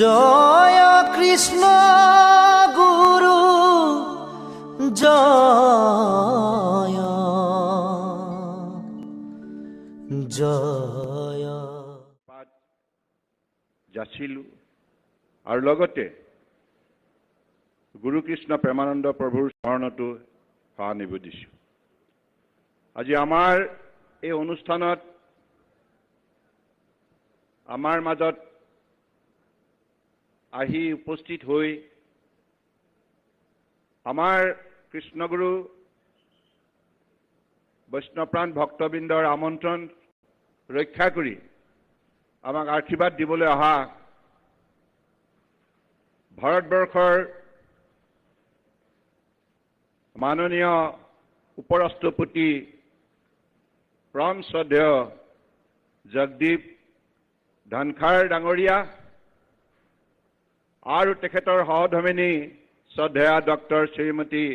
জয় কৃষ্ণ গুরু জয় জয়। যাচিলো আৰু লগতে গুৰু কৃষ্ণ প্ৰেমানন্দ প্ৰভুৰ চৰণতো সেৱা নিবেদিছোঁ। আজি আমাৰ এই অনুষ্ঠানত আমাৰ মাজত আহি উপস্থিত হৈ আমাৰ কৃষ্ণগুৰু বৈষ্ণৱপ্ৰাণ ভক্তবৃন্দৰ আমন্ত্ৰণ ৰক্ষা কৰি আমাক আশীৰ্বাদ দিবলৈ অহা ভাৰতবৰ্ষৰ মাননীয় উপৰাষ্ট্ৰপতি পৰম শ্ৰদ্ধেয় জগদীপ ধনখড় ডাঙৰীয়া আৰু তেখেতৰ সহধৰ্মিনী শ্ৰদ্ধেয়া ডক্টৰ শ্ৰীমতী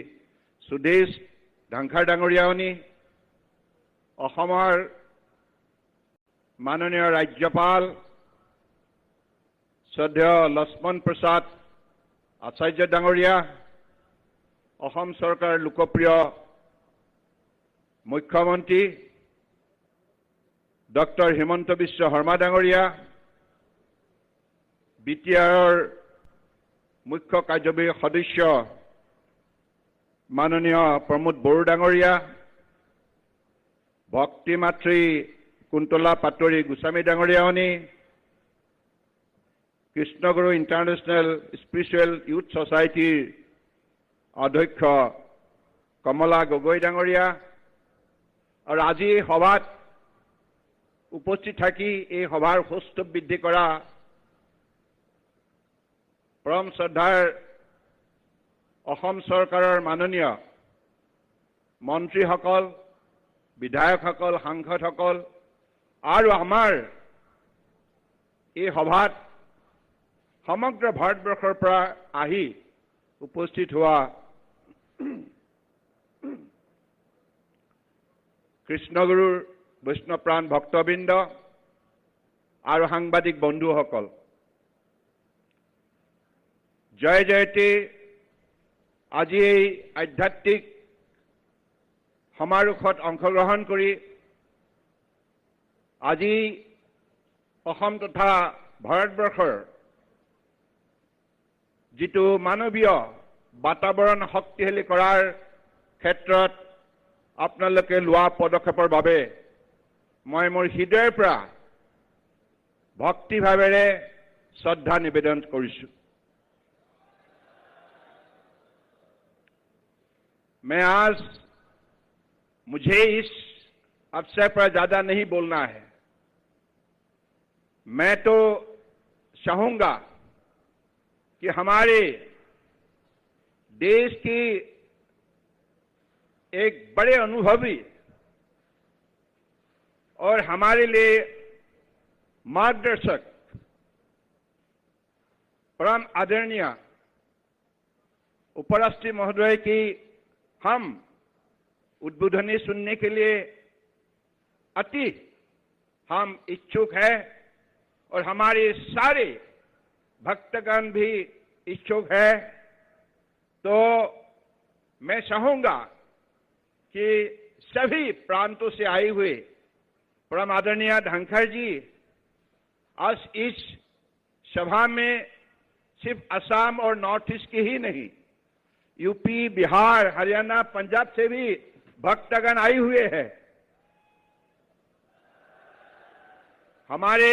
সুদেশ ধনখড় ডাঙৰীয়ানী, অসমৰ মাননীয় ৰাজ্যপাল শ্ৰদ্ধেয় লক্ষ্মণ প্ৰসাদ আচাৰ্য ডাঙৰীয়া, অসম চৰকাৰৰ লোকপ্ৰিয় মুখ্যমন্ত্ৰী ডক্টৰ হিমন্ত বিশ্ব শৰ্মা ডাঙৰীয়া, BTRৰ মুখ্য কাৰ্যবাহী সদস্য মাননীয় প্ৰমোদ বড়ো ডাঙৰীয়া, ভক্তি মাতৃ Kuntala Patowary Goswami ডাঙৰীয়ানী, Krishnaguru international spiritual youth ছ'চাইটিৰ অধ্যক্ষ কমলা গগৈ ডাঙৰীয়া আৰু আজি এই সভাত উপস্থিত থাকি এই সভাৰ সৌষ্ঠৱ বৃদ্ধি কৰা পৰম শ্ৰদ্ধাৰ অসম চৰকাৰৰ মাননীয় মন্ত্ৰীসকল, বিধায়কসকল, সাংসদসকল আৰু আমাৰ এই সভাত সমগ্ৰ ভাৰতবৰ্ষৰ পৰা আহি উপস্থিত হোৱা কৃষ্ণগুৰুৰ বৈষ্ণৱপ্ৰাণ ভক্তবৃন্দ আৰু সাংবাদিক বন্ধুসকল, জয় জয়তে আজি এই আধ্যাত্মিক সমাৰোহত অংশগ্ৰহণ কৰি আজি অসম তথা ভাৰতবৰ্ষৰ যিটো মানৱীয় বাতাবৰণ শক্তিশালী কৰাৰ ক্ষেত্ৰত আপোনালোকে লোৱা পদক্ষেপৰ বাবে মই মোৰ হৃদয়ৰ পৰা ভক্তিভাৱেৰে শ্ৰদ্ধা নিবেদন কৰিছোঁ। मैं आज मुझे इस अवसर पर ज्यादा नहीं बोलना है। मैं तो चाहूंगा कि हमारे देश की एक बड़े अनुभवी और हमारे लिए मार्गदर्शक परम आदरणीय उपराष्ट्रपति महोदय की हम उद्बोधनी सुनने के लिए अति हम इच्छुक हैं और हमारे सारे भक्तगण भी इच्छुक है। तो मैं चाहूंगा कि सभी प्रांतों से आए हुए परम आदरणीय धनखड़ जी आज इस सभा में सिर्फ असम और नॉर्थ ईस्ट के ही नहीं, यूपी, बिहार, हरियाणा, पंजाब से भी भक्तगण आए हुए हैं। हमारे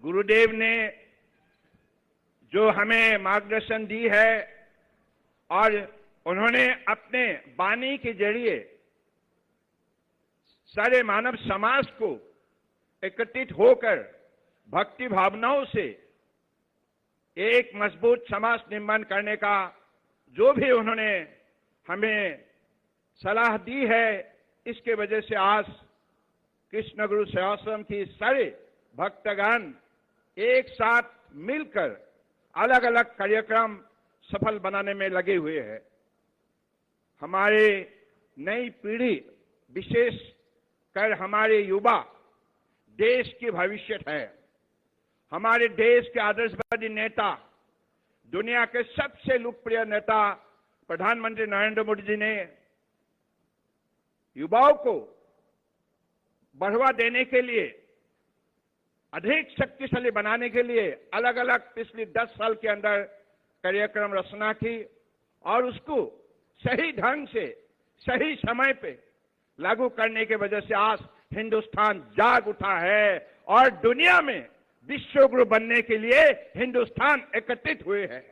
गुरुदेव ने जो हमें मार्गदर्शन दी है और उन्होंने अपने वाणी के जरिए सारे मानव समाज को एकत्रित होकर भक्ति भावनाओं से एक मजबूत समाज निर्माण करने का जो भी उन्होंने हमें सलाह दी है, इसके वजह से आज कृष्णगुरु सेवाश्रम की सारे भक्तगण एक साथ मिलकर अलग अलग कार्यक्रम सफल बनाने में लगे हुए हैं। हमारे नई पीढ़ी, विशेष कर हमारे युवा देश की भविष्य है। हमारे देश के आदर्शवादी नेता, दुनिया के सबसे लोकप्रिय नेता प्रधानमंत्री नरेंद्र मोदी जी ने युवाओं को बढ़ावा देने के लिए, अधिक शक्तिशाली बनाने के लिए अलग अलग पिछले 10 साल के अंदर कार्यक्रम रचना की और उसको सही ढंग से सही समय पे लागू करने के वजह से आज हिंदुस्तान जाग उठा है और दुनिया में विश्व गुरु बनने के लिए हिंदुस्तान एकत्रित हुए हैं।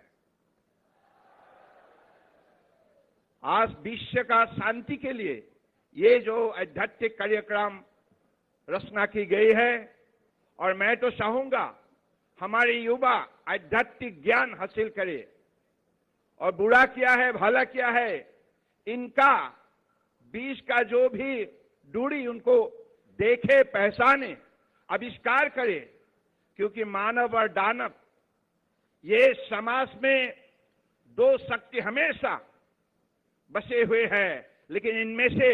आज विश्व का शांति के लिए ये जो आध्यात्मिक कार्यक्रम रचना की गई है और मैं तो चाहूंगा हमारे युवा आध्यात्मिक ज्ञान हासिल करे और बुरा क्या है भला क्या है इनका बीच का जो भी दूरी उनको देखे, पहचाने, आविष्कार करे, क्योंकि मानव और दानव ये समाज में दो शक्ति हमेशा बसे हुए हैं, लेकिन इनमें से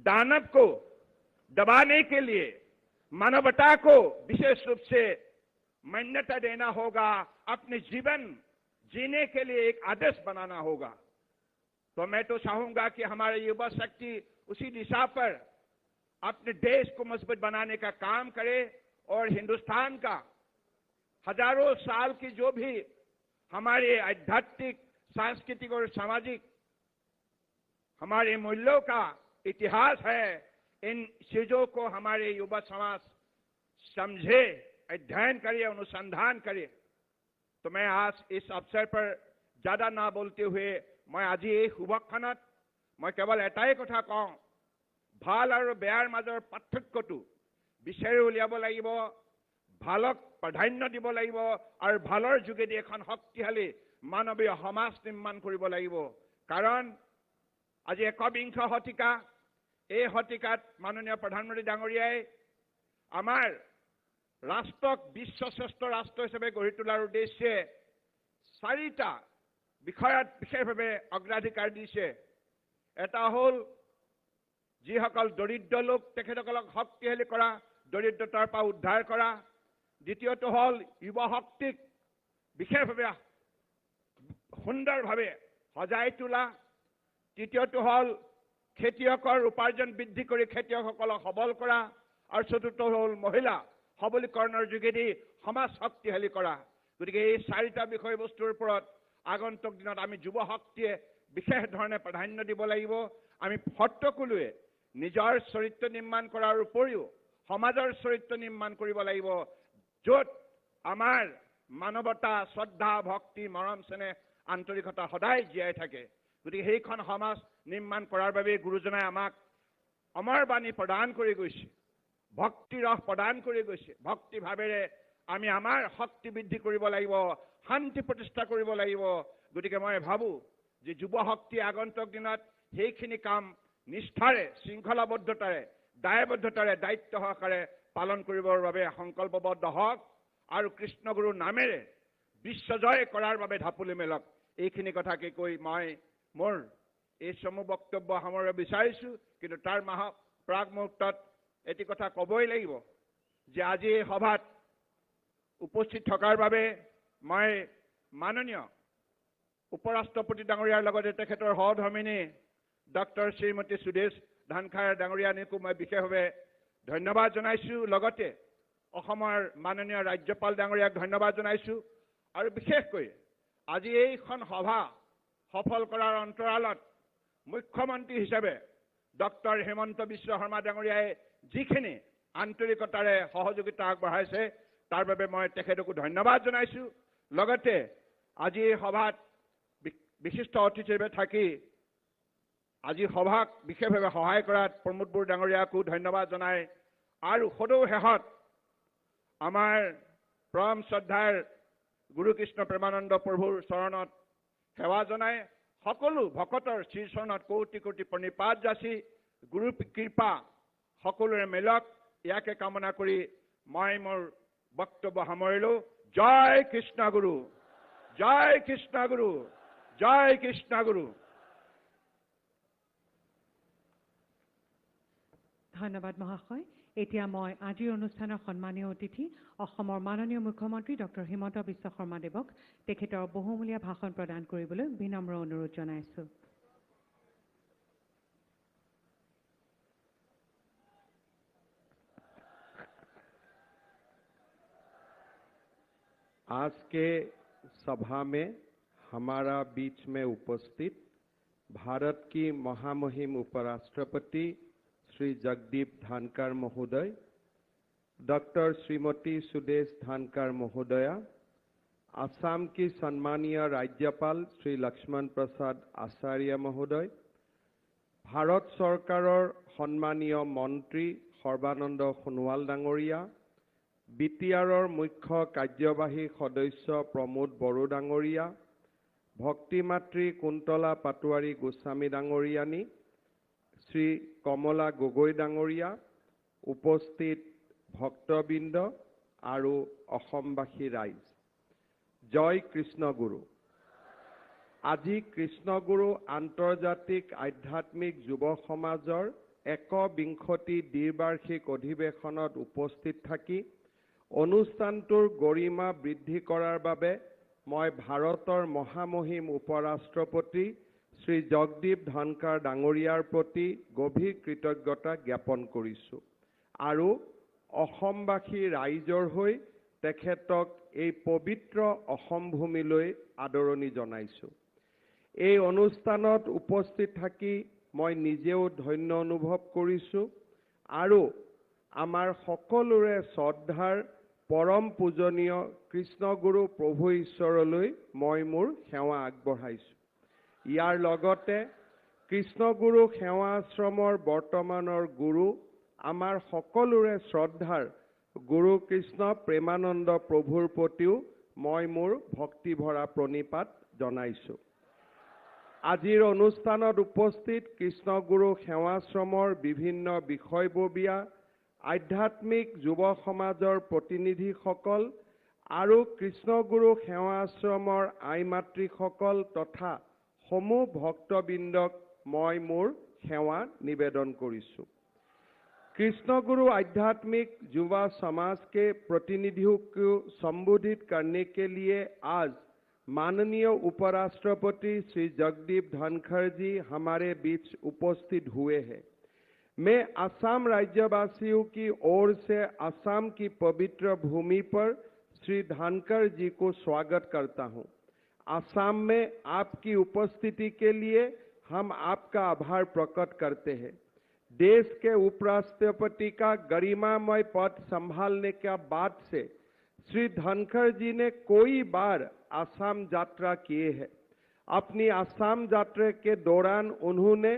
दानव को दबाने के लिए मानवता को विशेष रूप से मान्यता देना होगा, अपने जीवन जीने के लिए एक आदर्श बनाना होगा। तो मैं तो चाहूंगा कि हमारे युवा शक्ति उसी दिशा पर अपने देश को मजबूत बनाने का काम करे और हिंदुस्तान का हजारों साल की जो भी हमारे आध्यात्मिक, सांस्कृतिक और सामाजिक हमारे मूल्यों का इतिहास है, इन चीजों को हमारे युवा समाज समझे, अध्ययन करे, अनुसंधान करे। तो मैं आज इस अवसर पर ज्यादा ना बोलते हुए मैं आज এই শুভক্ষণত मैं केवल এটাই কথা কওঁ, ভাল আৰু বেয়াৰ মাজৰ পাৰ্থক্যটো বিচাৰি উলিয়াব লাগিব, ভালক প্ৰাধান্য দিব লাগিব আৰু ভালৰ যোগেদি এখন শক্তিশালী মানৱীয় সমাজ নিৰ্মাণ কৰিব লাগিব। কাৰণ আজি ১বিংশ শতিকা, এই শতিকাত মাননীয় প্ৰধানমন্ত্ৰী ডাঙৰীয়াই আমাৰ ৰাষ্ট্ৰক বিশ্বশ্ৰেষ্ঠ ৰাষ্ট্ৰ হিচাপে গঢ়ি তোলাৰ উদ্দেশ্যে 4টা বিষয়ত বিশেষভাৱে অগ্ৰাধিকাৰ দিছে। এটা হ'ল যিসকল দৰিদ্ৰ লোক তেখেতসকলক শক্তিশালী কৰা, দৰিদ্ৰতাৰ পৰা উদ্ধাৰ কৰা। দ্বিতীয়টো হ'ল যুৱ শক্তিক বিশেষভাৱে সুন্দৰভাৱে সজাই তোলা। তৃতীয়টো হ'ল খেতিয়কৰ উপাৰ্জন বৃদ্ধি কৰি খেতিয়কসকলক সবল কৰা আৰু চতুৰ্থ হ'ল মহিলা সবলীকৰণৰ যোগেদি সমাজ শক্তিশালী কৰা। গতিকে এই 4টা বিষয়বস্তুৰ ওপৰত আগন্তুক দিনত আমি যুৱ শক্তিয়ে বিশেষ ধৰণে প্ৰাধান্য দিব লাগিব। আমি সকলোৱে নিজৰ চৰিত্ৰ নিৰ্মাণ কৰাৰ উপৰিও সমাজৰ চৰিত্ৰ নিৰ্মাণ কৰিব লাগিব, য'ত আমাৰ মানৱতা, শ্ৰদ্ধা, ভক্তি, মৰম, স্নেহ, আন্তৰিকতা সদায় জীয়াই থাকে। গতিকে সেইখন সমাজ নিৰ্মাণ কৰাৰ বাবে গুৰুজনাই আমাক অমৰ বাণী প্ৰদান কৰি গৈছে, ভক্তি ৰস প্ৰদান কৰি গৈছে। ভক্তি ভাৱেৰে আমি আমাৰ শক্তি বৃদ্ধি কৰিব লাগিব, শান্তি প্ৰতিষ্ঠা কৰিব লাগিব। গতিকে মই ভাবো যে যুৱ শক্তি আগন্তুক দিনত সেইখিনি কাম নিষ্ঠাৰে, শৃংখলাবদ্ধতাৰে, দায়বদ্ধতাৰে, দায়িত্ব সহকাৰে পালন কৰিবৰ বাবে সংকল্পবদ্ধ হওক আৰু কৃষ্ণগুৰুৰ নামেৰে বিশ্বজয় কৰাৰ বাবে ঢাপলি মেলক। এইখিনি কথাকে কৈ মই মোৰ এই চমু বক্তব্য সামৰিব বিচাৰিছো। কিন্তু তাৰ প্ৰাক মুহূৰ্তত এটি কথা ক'বই লাগিব যে আজি এই সভাত উপস্থিত থকাৰ বাবে মই মাননীয় উপৰাষ্ট্ৰপতি ডাঙৰীয়াৰ লগতে তেখেতৰ সহধৰ্মিনী ডক্টৰ শ্ৰীমতী সুদেশ ধানখাৰ ডাঙৰীয়ানীকো মই বিশেষভাৱে ধন্যবাদ জনাইছো। লগতে অসমৰ মাননীয় ৰাজ্যপাল ডাঙৰীয়াক ধন্যবাদ জনাইছো। আৰু বিশেষকৈ আজি এইখন সভা সফল কৰাৰ অন্তৰালত মুখ্যমন্ত্ৰী হিচাপে ডক্টৰ হিমন্ত বিশ্ব শৰ্মা ডাঙৰীয়াই যিখিনি আন্তৰিকতাৰে সহযোগিতা আগবঢ়াইছে তাৰ বাবে মই তেখেতকো ধন্যবাদ জনাইছো। লগতে আজি এই সভাত বিশিষ্ট অতিথি হিচাপে থাকি আজি সভাক বিশেষভাৱে সহায় কৰাত প্ৰমোদ বড়ো ডাঙৰীয়াকো ধন্যবাদ জনাই আৰু সদৌ শেষত আমাৰ পৰম শ্ৰদ্ধাৰ গুৰুকৃষ্ণ প্ৰেমানন্দ প্ৰভুৰ চৰণত সেৱা জনাই সকলো ভকতৰ শ্ৰীচৰণত কোটি কোটি প্ৰণিপাত যাচি গুৰু কৃপা সকলোৰে মিলক, ইয়াকে কামনা কৰি মই মোৰ বক্তব্য সামৰিলো। জয় কৃষ্ণ গুৰু, জয় কৃষ্ণ গুৰু, জয় কৃষ্ণ গুৰু। ধন্যবাদ মহাশয়। এতিয়া মই আজিৰ অনুষ্ঠানৰ সন্মানীয় অতিথি অসমৰ মাননীয় মুখ্যমন্ত্ৰী ডক্টৰ হিমন্ত বিশ্ব শৰ্মা দেৱক তেখেতৰ বহুমূলীয়া ভাষণ প্ৰদান কৰিবলৈ বিনম্ৰ অনুৰোধ জনাইছোঁ। आज के सभा में हमारा बीच में उपस्थित भारत की महामहिम उपराष्ट्रपति श्री जगदीप धनखड़ महोदय, डॉक्टर श्रीमती सुदेश धनखड़ महोदया, असम की सम्मानीय राज्यपाल श्री लक्ष्मण प्रसाद आचार्य महोदय, भारत सरकारों सम्मानीय मंत्री सर्बानंद सोनोवाल डांगरिया, बीटीआरर मुख्य कार्यवाही सदस्य प्रमोद बड़ो डांगरिया, भक्तिमात्री कुंतला पाटोवारी गोस्वामी डांगरियानी, श्री कमला गगৈ डांगरिया, उपस्थित भक्तबिंद और अসমबासी राइज, जय कृष्णगुरु। আজি कृष्णगुरु आंतर्जातिक आध्यात्मिक युव समाजर 21 द्विबार्षिक अधिवेशनत उपस्थित थकी অনুষ্ঠানটোৰ गरिमा বৃদ্ধি কৰাৰ বাবে মই ভাৰতৰ মহামহিম উপৰাষ্ট্ৰপতি শ্ৰী জগদীপ ধনখড় ডাঙৰীয়াৰ প্ৰতি গভীৰ কৃতজ্ঞতা জ্ঞাপন কৰিছোঁ আৰু অসমবাসী ৰাইজৰ হৈ তেখেতক এই পবিত্ৰ অসম ভূমিলৈ আদৰণি জনাইছোঁ। এই অনুষ্ঠানত উপস্থিত থাকি মই নিজেও ধন্য অনুভৱ কৰিছোঁ আৰু আমাৰ সকলোৰে শ্ৰদ্ধাৰ परम पूजनीय कृष्णगुरु प्रभु ईश्वरলৈ মই মোৰ সেৱা আগবঢ়াইছোঁ। ইয়াৰ লগতে কৃষ্ণগুৰু সেৱা আশ্ৰমৰ বৰ্তমানৰ গুৰু আমাৰ সকলোৰে শ্ৰদ্ধাৰ গুৰু কৃষ্ণ প্ৰেমানন্দ প্ৰভুৰ প্ৰতিও মই মোৰ ভক্তি ভৰা প্ৰণিপাত জনাইছোঁ। আজিৰ অনুষ্ঠানত উপস্থিত কৃষ্ণগুৰু সেৱা আশ্ৰমৰ বিভিন্ন বিষয়ববীয়া आध्यात्मिक युव समाजर प्रतिनिधिসকল আৰু কৃষ্ণগুৰু সেৱা আশ্ৰমৰ আই মাতৃসকল তথা সমূহ ভক্তবৃন্দক মই মোৰ সেৱা निवेदन কৰিছোঁ। कृष्णगुरु आध्यात्मिक युवा समाज के प्रतिनिधियों को संबोधित करने के लिए आज माननीय उपराष्ट्रपति श्री जगदीप धनखड़ जी हमारे बीच उपस्थित हुए हैं। मैं असम राज्यवासियों की ओर से असम की पवित्र भूमि पर श्री धनखड़ जी को स्वागत करता हूं। असम में आपकी उपस्थिति के लिए हम आपका आभार प्रकट करते हैं। देश के उपराष्ट्रपति का गरिमामय पद संभालने के बाद से श्री धनखड़ जी ने कई बार असम यात्रा किए हैं। अपनी असम यात्रा के दौरान उन्होंने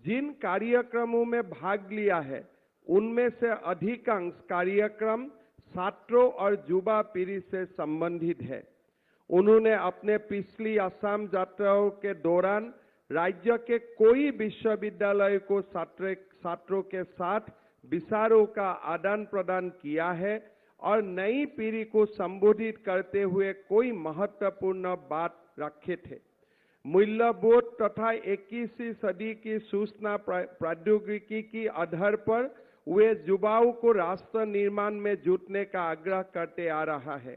जिन कार्यक्रमों में भाग लिया है उनमें से अधिकांश कार्यक्रम छात्रों और युवा पीढ़ी से संबंधित है। उन्होंने अपने पिछली असम यात्राओं के दौरान राज्य के कोई विश्वविद्यालय को छात्रों के साथ विचारों का आदान प्रदान किया है और नई पीढ़ी को संबोधित करते हुए कोई महत्वपूर्ण बात रखे थे। मूल्यबोध तथा 21वीं सदी की सूचना प्रौद्योगिकी की आधार पर वे युवाओं को राष्ट्र निर्माण में जुटने का आग्रह करते आ रहा है।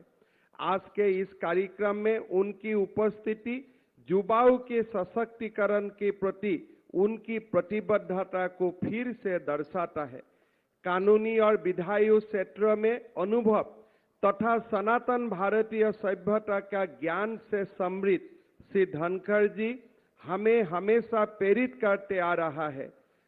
आज के इस कार्यक्रम में उनकी उपस्थिति युवाओं के सशक्तिकरण के प्रति उनकी प्रतिबद्धता को फिर से दर्शाता है। कानूनी और विधायी क्षेत्र में अनुभव तथा सनातन भारतीय सभ्यता का ज्ञान से समृद्ध श्री धनखड़ जी हमें हमेशा प्रेरित करते आ रहा है।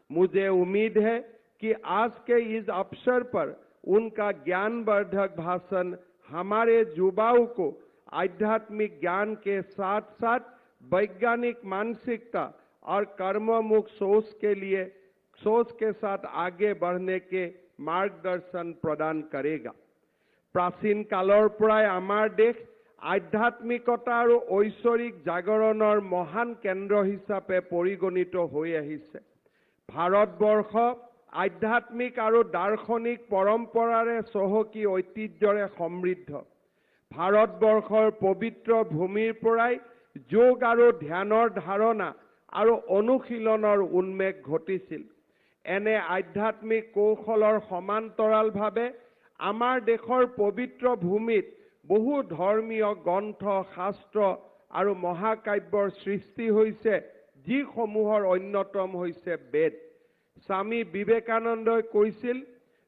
मुझे उम्मीद है कि आज के इस अवसर पर उनका ज्ञानवर्धक भाषण हमारे युवाओं को आध्यात्मिक ज्ञान के साथ साथ वैज्ञानिक मानसिकता और कर्ममुख सोच के साथ आगे बढ़ने के मार्गदर्शन प्रदान करेगा। प्राचीन कालर पराय आमार देश आध्यात्मिकता और ऐश्वरिक जागरणर महान केन्द्र हिसापे परिगणित হৈ আহিছে। भारतवर्ष आध्यात्मिक और दार्शनिक परम्परारे चहकी ऐतिह्यरे समृद्ध। भारतवर्षर पवित्र भूमिर पराय योग और ध्यानर धारणा और अनुशीलनर उन्मेष घटिছিল। এনে আধ্যাত্মিক কৌশলৰ সমান্তৰালভাৱে আমাৰ দেশৰ পবিত্ৰ ভূমিত বহু ধৰ্মীয় গ্ৰন্থ শাস্ত্ৰ আৰু মহাকাব্যৰ সৃষ্টি হৈছে, যিসমূহৰ অন্যতম হৈছে বেদ। স্বামী বিবেকানন্দই কৈছিল,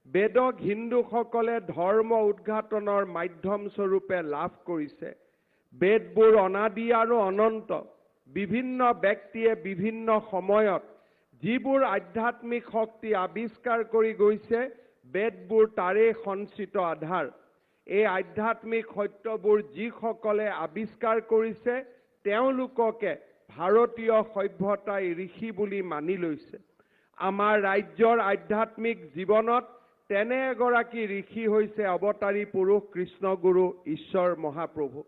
বেদক হিন্দুসকলে ধৰ্ম উদ্ঘাটনৰ মাধ্যম স্বৰূপে লাভ কৰিছে। বেদবোৰ অনাদি আৰু অনন্ত। বিভিন্ন ব্যক্তিয়ে বিভিন্ন সময়ত যিবোৰ আধ্যাত্মিক শক্তি আৱিষ্কাৰ কৰি গৈছে, বেদবোৰ তাৰেই সঞ্চিত আধাৰ। এই আধ্যাত্মিক সত্যবোৰ যিসকলে আৱিষ্কাৰ কৰিছে, তেওঁলোককে ভাৰতীয় সভ্যতাই ঋষি বুলি মানি লৈছে। আমাৰ ৰাজ্যৰ আধ্যাত্মিক জীৱনত তেনে এগৰাকী ঋষি হৈছে অৱতাৰী পুৰুষ কৃষ্ণগুৰু ঈশ্বৰ মহাপ্ৰভু।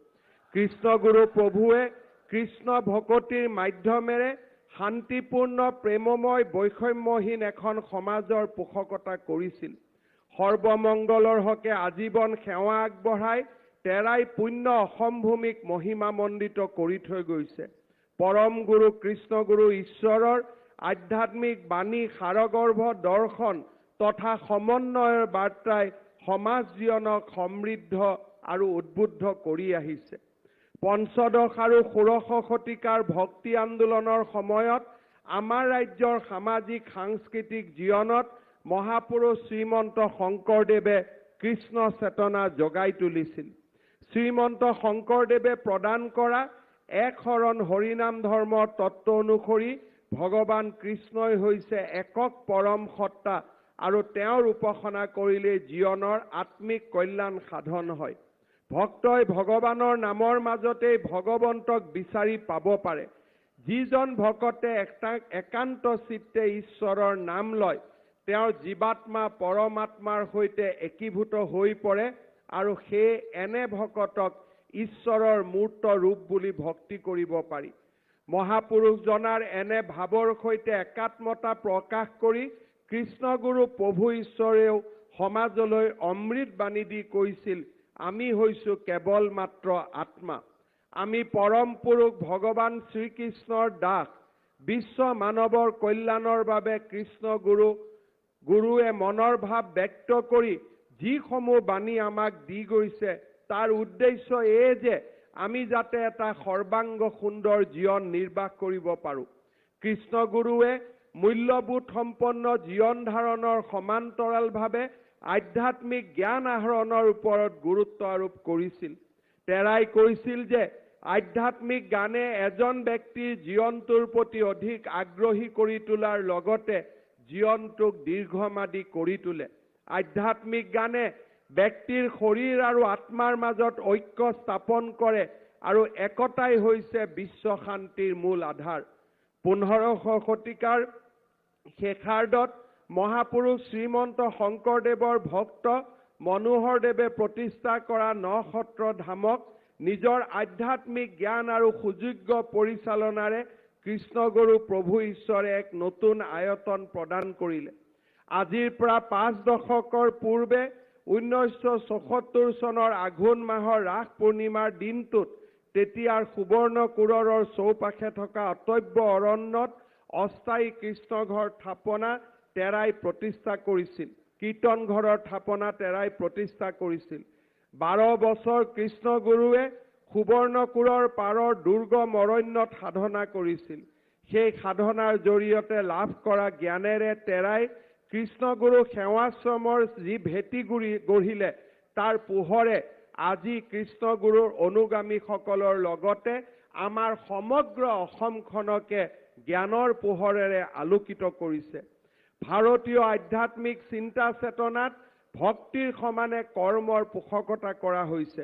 কৃষ্ণগুৰু প্ৰভুৱে কৃষ্ণ ভকতিৰ মাধ্যমেৰে শান্তিপূৰ্ণ প্ৰেমময় বৈষম্যহীন এখন সমাজৰ পোষকতা কৰিছিল। সৰ্বমংগলৰ হকে আজীৱন সেৱা আগবঢ়াই তেৰাই পুণ্য অসম ভূমিক মহিমামণ্ডিত কৰি থৈ গৈছে। পৰম গুৰু কৃষ্ণগুৰু ঈশ্বৰৰ আধ্যাত্মিক বাণী সাৰগৰ্ভ দৰ্শন তথা সমন্বয়ৰ বাৰ্তাই সমাজ জীৱনক সমৃদ্ধ আৰু উদ্বুদ্ধ কৰি আহিছে। পঞ্চদশ আৰু ষোড়শ শতিকাৰ ভক্তি আন্দোলনৰ সময়ত আমাৰ ৰাজ্যৰ সামাজিক সাংস্কৃতিক জীৱনত মহাপুৰুষ শ্ৰীমন্ত শংকৰদেৱে কৃষ্ণ চেতনা জগাই তুলিছিল। শ্ৰীমন্ত শংকৰদেৱে প্ৰদান কৰা এক শৰণ হৰিনাম ধৰ্মৰ তত্ত্ব অনুসৰি ভগৱান কৃষ্ণই হৈছে একক পৰম সত্তা আৰু তেওঁৰ উপাসনা কৰিলে জীৱনৰ আত্মিক কল্যাণ সাধন হয়। ভক্তই ভগৱানৰ নামৰ মাজতেই ভগৱন্তক বিচাৰি পাব পাৰে। যিজন ভকতে একান্ত চিত্তে ঈশ্বৰৰ নাম লয়, তেওঁৰ জীৱাত্মা পৰমাত্মাৰ সৈতে একীভূত হৈ পৰে আৰু সেই এনে ভকতক ঈশ্বৰৰ মূৰ্ত ৰূপ বুলি ভক্তি কৰিব পাৰি। মহাপুৰুষজনাৰ এনে ভাৱৰ সৈতে একাত্মতা প্ৰকাশ কৰি কৃষ্ণগুৰু প্ৰভু ঈশ্বৰেও সমাজলৈ অমৃত বাণী দি কৈছিল, আমি হৈছো কেৱল মাত্ৰ আত্মা। আমি পৰম পুৰুষ ভগৱান শ্ৰীকৃষ্ণৰ দাস। বিশ্ব মানৱৰ কল্যাণৰ বাবে কৃষ্ণগুৰুৱে মনৰ ভাৱ ব্যক্ত কৰি যিসমূহ বাণী আমাক দি গৈছে, তাৰ উদ্দেশ্য এই যে আমি যাতে এটা সৰ্বাংগ সুন্দৰ জীৱন নিৰ্বাহ কৰিব পাৰোঁ। কৃষ্ণগুৰুৱে মূল্যবোধ সম্পন্ন জীৱন ধাৰণৰ সমান্তৰালভাৱে আধ্যাত্মিক জ্ঞান আহৰণৰ ওপৰত গুৰুত্ব আৰোপ কৰিছিল। তেৰাই কৈছিল যে আধ্যাত্মিক জ্ঞানে এজন ব্যক্তিৰ জীৱনটোৰ প্ৰতি অধিক আগ্ৰহী কৰি তোলাৰ লগতে জীৱনটোক দীৰ্ঘম্যাদী কৰি তোলে। আধ্যাত্মিক জ্ঞানে ব্যক্তিৰ শৰীৰ আৰু আত্মাৰ মাজত ঐক্য স্থাপন কৰে আৰু একতাই হৈছে বিশ্ব শান্তিৰ মূল আধাৰ। 15শ শতিকাৰ শেষাৰ্ধত মহাপুৰুষ শ্ৰীমন্ত শংকৰদেৱৰ ভক্ত মনোহৰদেৱে প্ৰতিষ্ঠা কৰা নসত্ৰ ধামক নিজৰ আধ্যাত্মিক জ্ঞান আৰু সুযোগ্য পৰিচালনাৰে কৃষ্ণগুৰু প্ৰভু ঈশ্বৰে এক নতুন আয়তন প্ৰদান কৰিলে। আজিৰ পৰা 5 দশকৰ পূৰ্বে 1974 চনৰ আঘোণ মাহৰ ৰাস পূৰ্ণিমাৰ দিনটোত তেতিয়াৰ সুবৰ্ণকুৰৰ চৌপাশে থকা অটব্য অৰণ্যত অস্থায়ী কৃষ্ণঘৰ থাপনা তেৰাই প্ৰতিষ্ঠা কৰিছিল। কীৰ্তন ঘৰৰ থাপনা তেৰাই প্ৰতিষ্ঠা কৰিছিল। 12 বছৰ কৃষ্ণগুৰুৱে সুবৰ্ণকুৰৰ পাৰৰ দুৰ্গম অৰণ্যত সাধনা কৰিছিল। সেই সাধনাৰ জৰিয়তে লাভ কৰা জ্ঞানেৰে তেৰাই কৃষ্ণগুৰু সেৱাশ্ৰমৰ যি ভেটি গঢ়িলে, তাৰ পোহৰে আজি কৃষ্ণগুৰুৰ অনুগামীসকলৰ লগতে আমাৰ সমগ্ৰ অসমখনকে জ্ঞানৰ পোহৰেৰে আলোকিত কৰিছে। ভাৰতীয় আধ্যাত্মিক চিন্তা চেতনাত ভক্তিৰ সমানে কৰ্মৰ পোষকতা কৰা হৈছে।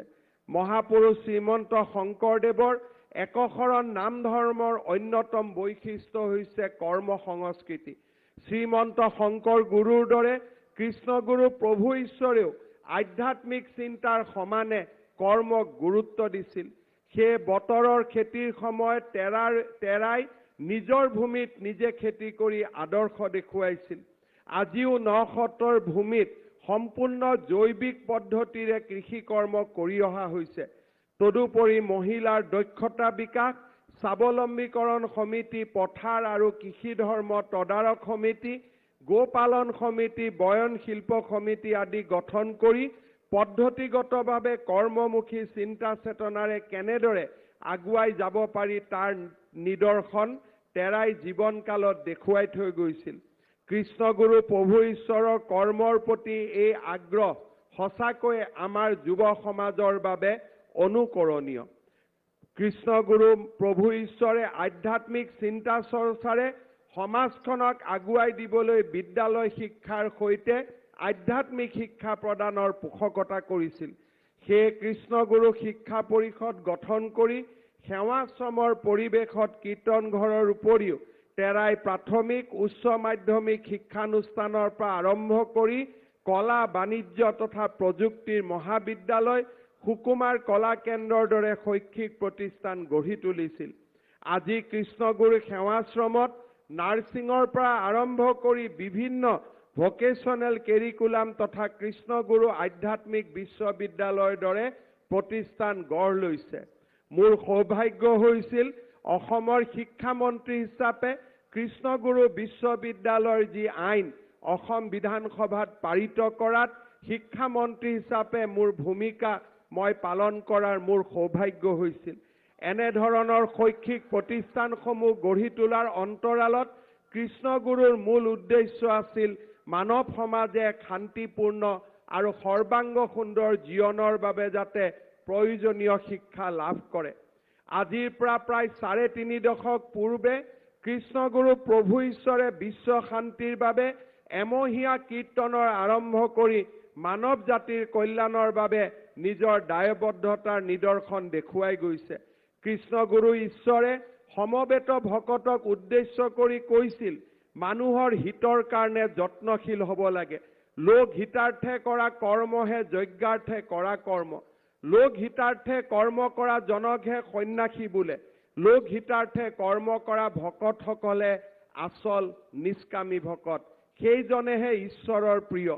মহাপুৰুষ শ্ৰীমন্ত শংকৰদেৱৰ একশৰণ নাম ধৰ্মৰ অন্যতম বৈশিষ্ট্য হৈছে কৰ্ম সংস্কৃতি। শ্ৰীমন্ত শংকৰ গুৰুৰ দৰে কৃষ্ণগুৰু প্ৰভু ঈশ্বৰেও আধ্যাত্মিক চিন্তাৰ সমানে কৰ্মক গুৰুত্ব দিছিল। সেই বতৰৰ খেতিৰ সময়ত তেৰাই নিজৰ ভূমিত নিজে খেতি কৰি আদৰ্শ দেখুৱাইছিল। আজিও নসত্ৰৰ ভূমিত সম্পূৰ্ণ জৈৱিক পদ্ধতিৰে কৃষি কৰ্ম কৰি অহা হৈছে। তদুপৰি মহিলাৰ দক্ষতা বিকাশ, স্বাৱলম্বীকৰণ সমিতি, পথাৰ আৰু কৃষি ধৰ্ম তদাৰক সমিতি, গোপালন সমিতি, বয়ন শিল্প সমিতি আদি গঠন কৰি পদ্ধতিগতভাৱে কৰ্মমুখী চিন্তা চেতনাৰে কেনেদৰে আগুৱাই যাব পাৰি তাৰ নিদৰ্শন তেৰাই জীৱনকালত দেখুৱাই থৈ গৈছিল। কৃষ্ণগুৰু প্ৰভু ঈশ্বৰৰ কৰ্মৰ প্ৰতি এই আগ্ৰহ সঁচাকৈ আমাৰ যুৱ সমাজৰ বাবে অনুকৰণীয়। কৃষ্ণগুৰু প্ৰভু ঈশ্বৰে আধ্যাত্মিক চিন্তা চৰ্চাৰে সমাজখনক আগুৱাই দিবলৈ বিদ্যালয় শিক্ষাৰ সৈতে আধ্যাত্মিক শিক্ষা প্ৰদানৰ পোষকতা কৰিছিল। সেয়ে কৃষ্ণগুৰু শিক্ষা পৰিষদ গঠন কৰি সেৱাশ্ৰমৰ পৰিৱেশত কীৰ্তন ঘৰৰ উপৰিও তেৰাই প্ৰাথমিক উচ্চ মাধ্যমিক শিক্ষানুষ্ঠানৰ পৰা আৰম্ভ কৰি কলা বাণিজ্য তথা প্ৰযুক্তিৰ মহাবিদ্যালয়, সুকুমাৰ কলা কেন্দ্ৰৰ দৰে শৈক্ষিক প্ৰতিষ্ঠান গঢ়ি তুলিছিল। আজি কৃষ্ণগুৰু সেৱাশ্ৰমত নাৰ্ছিঙৰ পৰা আৰম্ভ কৰি বিভিন্ন ভকেশ্যনেল কেৰিকুলাম তথা কৃষ্ণগুৰু আধ্যাত্মিক বিশ্ববিদ্যালয়ৰ দৰে প্ৰতিষ্ঠান গঢ় লৈছে। মোৰ সৌভাগ্য হৈছিল অসমৰ শিক্ষামন্ত্ৰী হিচাপে কৃষ্ণগুৰু বিশ্ববিদ্যালয়ৰ যি আইন অসম বিধানসভাত পাৰিত কৰাত শিক্ষামন্ত্ৰী হিচাপে মোৰ ভূমিকা মই পালন কৰাৰ মোৰ সৌভাগ্য হৈছিল। এনেধৰণৰ শৈক্ষিক প্ৰতিষ্ঠানসমূহ গঢ়ি তোলাৰ অন্তৰালত কৃষ্ণগুৰুৰ মূল উদ্দেশ্য আছিল মানৱ সমাজে শান্তিপূৰ্ণ আৰু সৰ্বাংগ সুন্দৰ জীৱনৰ বাবে যাতে প্ৰয়োজনীয় শিক্ষা লাভ কৰে। আজিৰ পৰা প্ৰায় 3.5 দশক পূৰ্বে কৃষ্ণগুৰু প্ৰভু ঈশ্বৰে বিশ্ব শান্তিৰ বাবে এমহীয়া কীৰ্তনৰ আৰম্ভ কৰি মানৱ জাতিৰ কল্যাণৰ বাবে নিজৰ দায়বদ্ধতাৰ নিদৰ্শন দেখুৱাই গৈছে। কৃষ্ণগুৰু ঈশ্বৰে সমবেত ভকতক উদ্দেশ্য কৰি কৈছিল, মানুহৰ হিতৰ কাৰণে যত্নশীল হ'ব লাগে। লোক হিতাৰ্থে কৰা কৰ্মহে যজ্ঞাৰ্থে কৰা কৰ্ম। লোক হিতাৰ্থে কৰ্ম কৰা জনকহে সন্ন্যাসী বোলে। লোক হিতাৰ্থে কৰ্ম কৰা ভকতসকলে আচল নিষ্কামী ভকত। সেইজনেহে ঈশ্বৰৰ প্ৰিয়।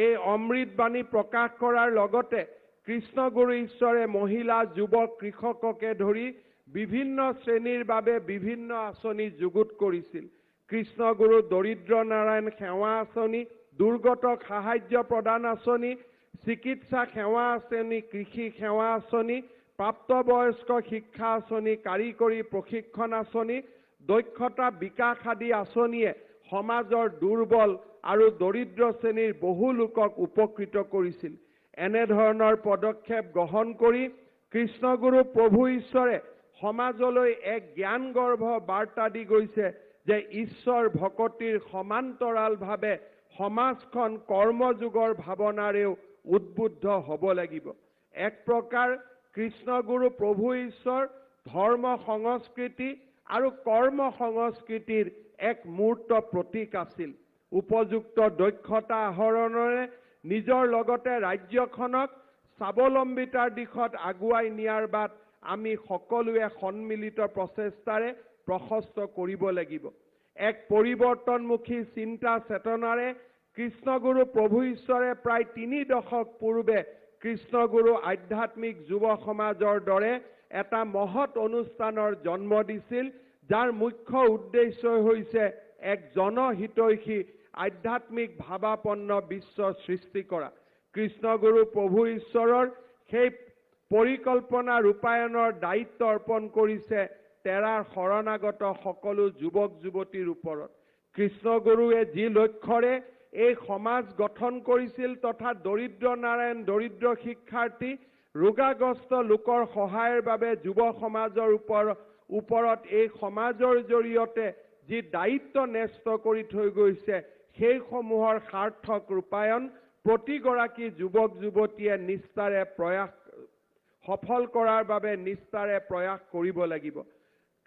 এই অমৃতবাণী প্ৰকাশ কৰাৰ লগতে কৃষ্ণগুৰু ঈশ্বৰে মহিলা, যুৱক, কৃষককে ধৰি বিভিন্ন শ্ৰেণীৰ বাবে বিভিন্ন আঁচনি যুগুত কৰিছিল। কৃষ্ণগুৰু দৰিদ্ৰ নাৰায়ণ সেৱা আঁচনি, দুৰ্গতক সাহায্য প্ৰদান আঁচনি, চিকিৎসা সেৱা আঁচনি, কৃষি সেৱা আঁচনি, প্ৰাপ্তবয়স্ক শিক্ষা আঁচনি, কাৰিকৰী প্ৰশিক্ষণ আঁচনি, দক্ষতা বিকাশ আদি আঁচনিয়ে সমাজৰ দুৰ্বল আৰু দৰিদ্ৰ শ্ৰেণীৰ বহু লোকক উপকৃত কৰিছিল। এনেধৰণৰ পদক্ষেপ গ্ৰহণ কৰি কৃষ্ণগুৰু প্ৰভু ঈশ্বৰে সমাজলৈ এক জ্ঞানগৰ্ভ বাৰ্তা দি গৈছে যে ঈশ্বৰ ভকতিৰ সমান্তৰালভাৱে সমাজখন কৰ্মযুগৰ ভাৱনাৰেও উদ্বুদ্ধ হ'ব লাগিব। এক প্ৰকাৰ কৃষ্ণগুৰু প্ৰভু ঈশ্বৰ ধৰ্ম সংস্কৃতি আৰু কৰ্ম সংস্কৃতিৰ এক মূৰ্ত প্ৰতীক আছিল। উপযুক্ত দক্ষতা আহৰণেৰে নিজৰ লগতে ৰাজ্যখনক স্বাৱলম্বিতাৰ দিশত আগুৱাই নিয়াৰ বাট আমি সকলোৱে সন্মিলিত প্ৰচেষ্টাৰে প্ৰশস্ত কৰিব লাগিব। এক পৰিৱৰ্তনমুখী চিন্তা চেতনাৰে কৃষ্ণগুৰু প্ৰভু ঈশ্বৰে প্ৰায় 3 দশক পূৰ্বে কৃষ্ণগুৰু আধ্যাত্মিক যুৱ সমাজৰ দৰে এটা মহৎ অনুষ্ঠানৰ জন্ম দিছিল, যাৰ মুখ্য উদ্দেশ্য হৈছে এক জনহিতৈষী আধ্যাত্মিক ভাৱাপন্ন বিশ্ব সৃষ্টি কৰা। কৃষ্ণগুৰু প্ৰভু ঈশ্বৰৰ সেই পৰিকল্পনা ৰূপায়ণৰ দায়িত্ব অৰ্পণ কৰিছে তেৰাৰ শৰণাগত সকলো যুৱক যুৱতীৰ ওপৰত। কৃষ্ণগুৰুৱে যি লক্ষ্যৰে এই সমাজ গঠন কৰিছিল তথা দৰিদ্ৰ নাৰায়ণ, দৰিদ্ৰ শিক্ষাৰ্থী, ৰোগাগ্ৰস্ত লোকৰ সহায়ৰ বাবে যুৱ সমাজৰ ওপৰত এই সমাজৰ জৰিয়তে যি দায়িত্ব ন্যস্ত কৰি থৈ গৈছে, সেইসমূহৰ সাৰ্থক ৰূপায়ণ প্ৰতিগৰাকী যুৱক যুৱতীয়ে নিষ্ঠাৰে প্ৰয়াস সফল কৰাৰ বাবে নিষ্ঠাৰে প্ৰয়াস কৰিব লাগিব।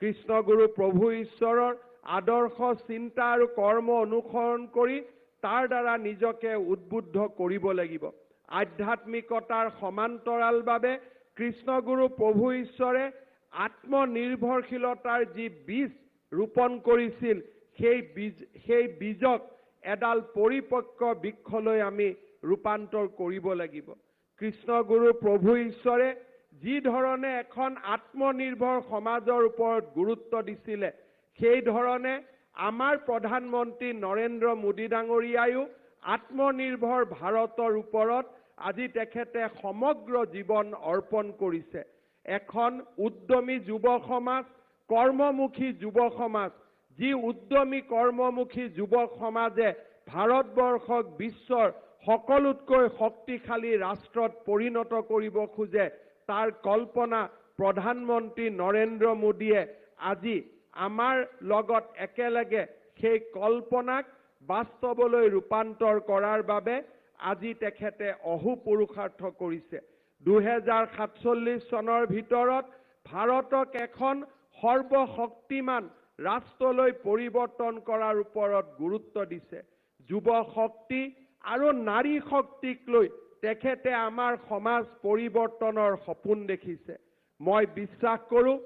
কৃষ্ণগুৰু প্ৰভু ঈশ্বৰৰ আদৰ্শ চিন্তা আৰু কৰ্ম অনুসৰণ কৰি তাৰ দ্বাৰা নিজকে উদ্বুদ্ধ কৰিব লাগিব। আধ্যাত্মিকতাৰ সমান্তৰালভাৱে কৃষ্ণগুৰু প্ৰভু ঈশ্বৰে আত্মনিৰ্ভৰশীলতাৰ যি বীজ ৰোপণ কৰিছিল, সেই বীজক এডাল পৰিপক্ক বৃক্ষলৈ আমি ৰূপান্তৰ কৰিব লাগিব। কৃষ্ণগুৰু প্ৰভু ঈশ্বৰে যি ধৰণে এখন আত্মনিৰ্ভৰ সমাজৰ ওপৰত গুৰুত্ব দিছিলে, সেই ধৰণে आमार प्रधानमंत्री नरेंद्र मोदी डांगरियायো आत्मनिर्भर भारतर उपरत আজি तेखेते समग्र जीवन अर्पण करिছে। এখন उद्यमी যুৱ সমাজ, কৰ্মমুখী যুৱ সমাজ, যি উদ্যমী কৰ্মমুখী যুৱ সমাজে ভাৰতবৰ্ষক বিশ্বৰ সকলোতকৈ শক্তিশালী ৰাষ্ট্ৰত পৰিণত কৰিব খোজে, তাৰ কল্পনা প্ৰধানমন্ত্ৰী নৰেন্দ্ৰ মোদীয়ে আজি আমাৰ লগত একেলগে সেই কল্পনাক বাস্তৱলৈ ৰূপান্তৰ কৰাৰ বাবে আজি তেখেতে অহোপুৰুষাৰ্থ কৰিছে। 2047 চনৰ ভিতৰত ভাৰতক এখন সৰ্বশক্তিমান ৰাষ্ট্ৰলৈ পৰিৱৰ্তন কৰাৰ ওপৰত গুৰুত্ব দিছে। যুৱ শক্তি আৰু নাৰী শক্তিক লৈ তেখেতে আমাৰ সমাজ পৰিৱৰ্তনৰ সপোন দেখিছে। মই বিশ্বাস কৰোঁ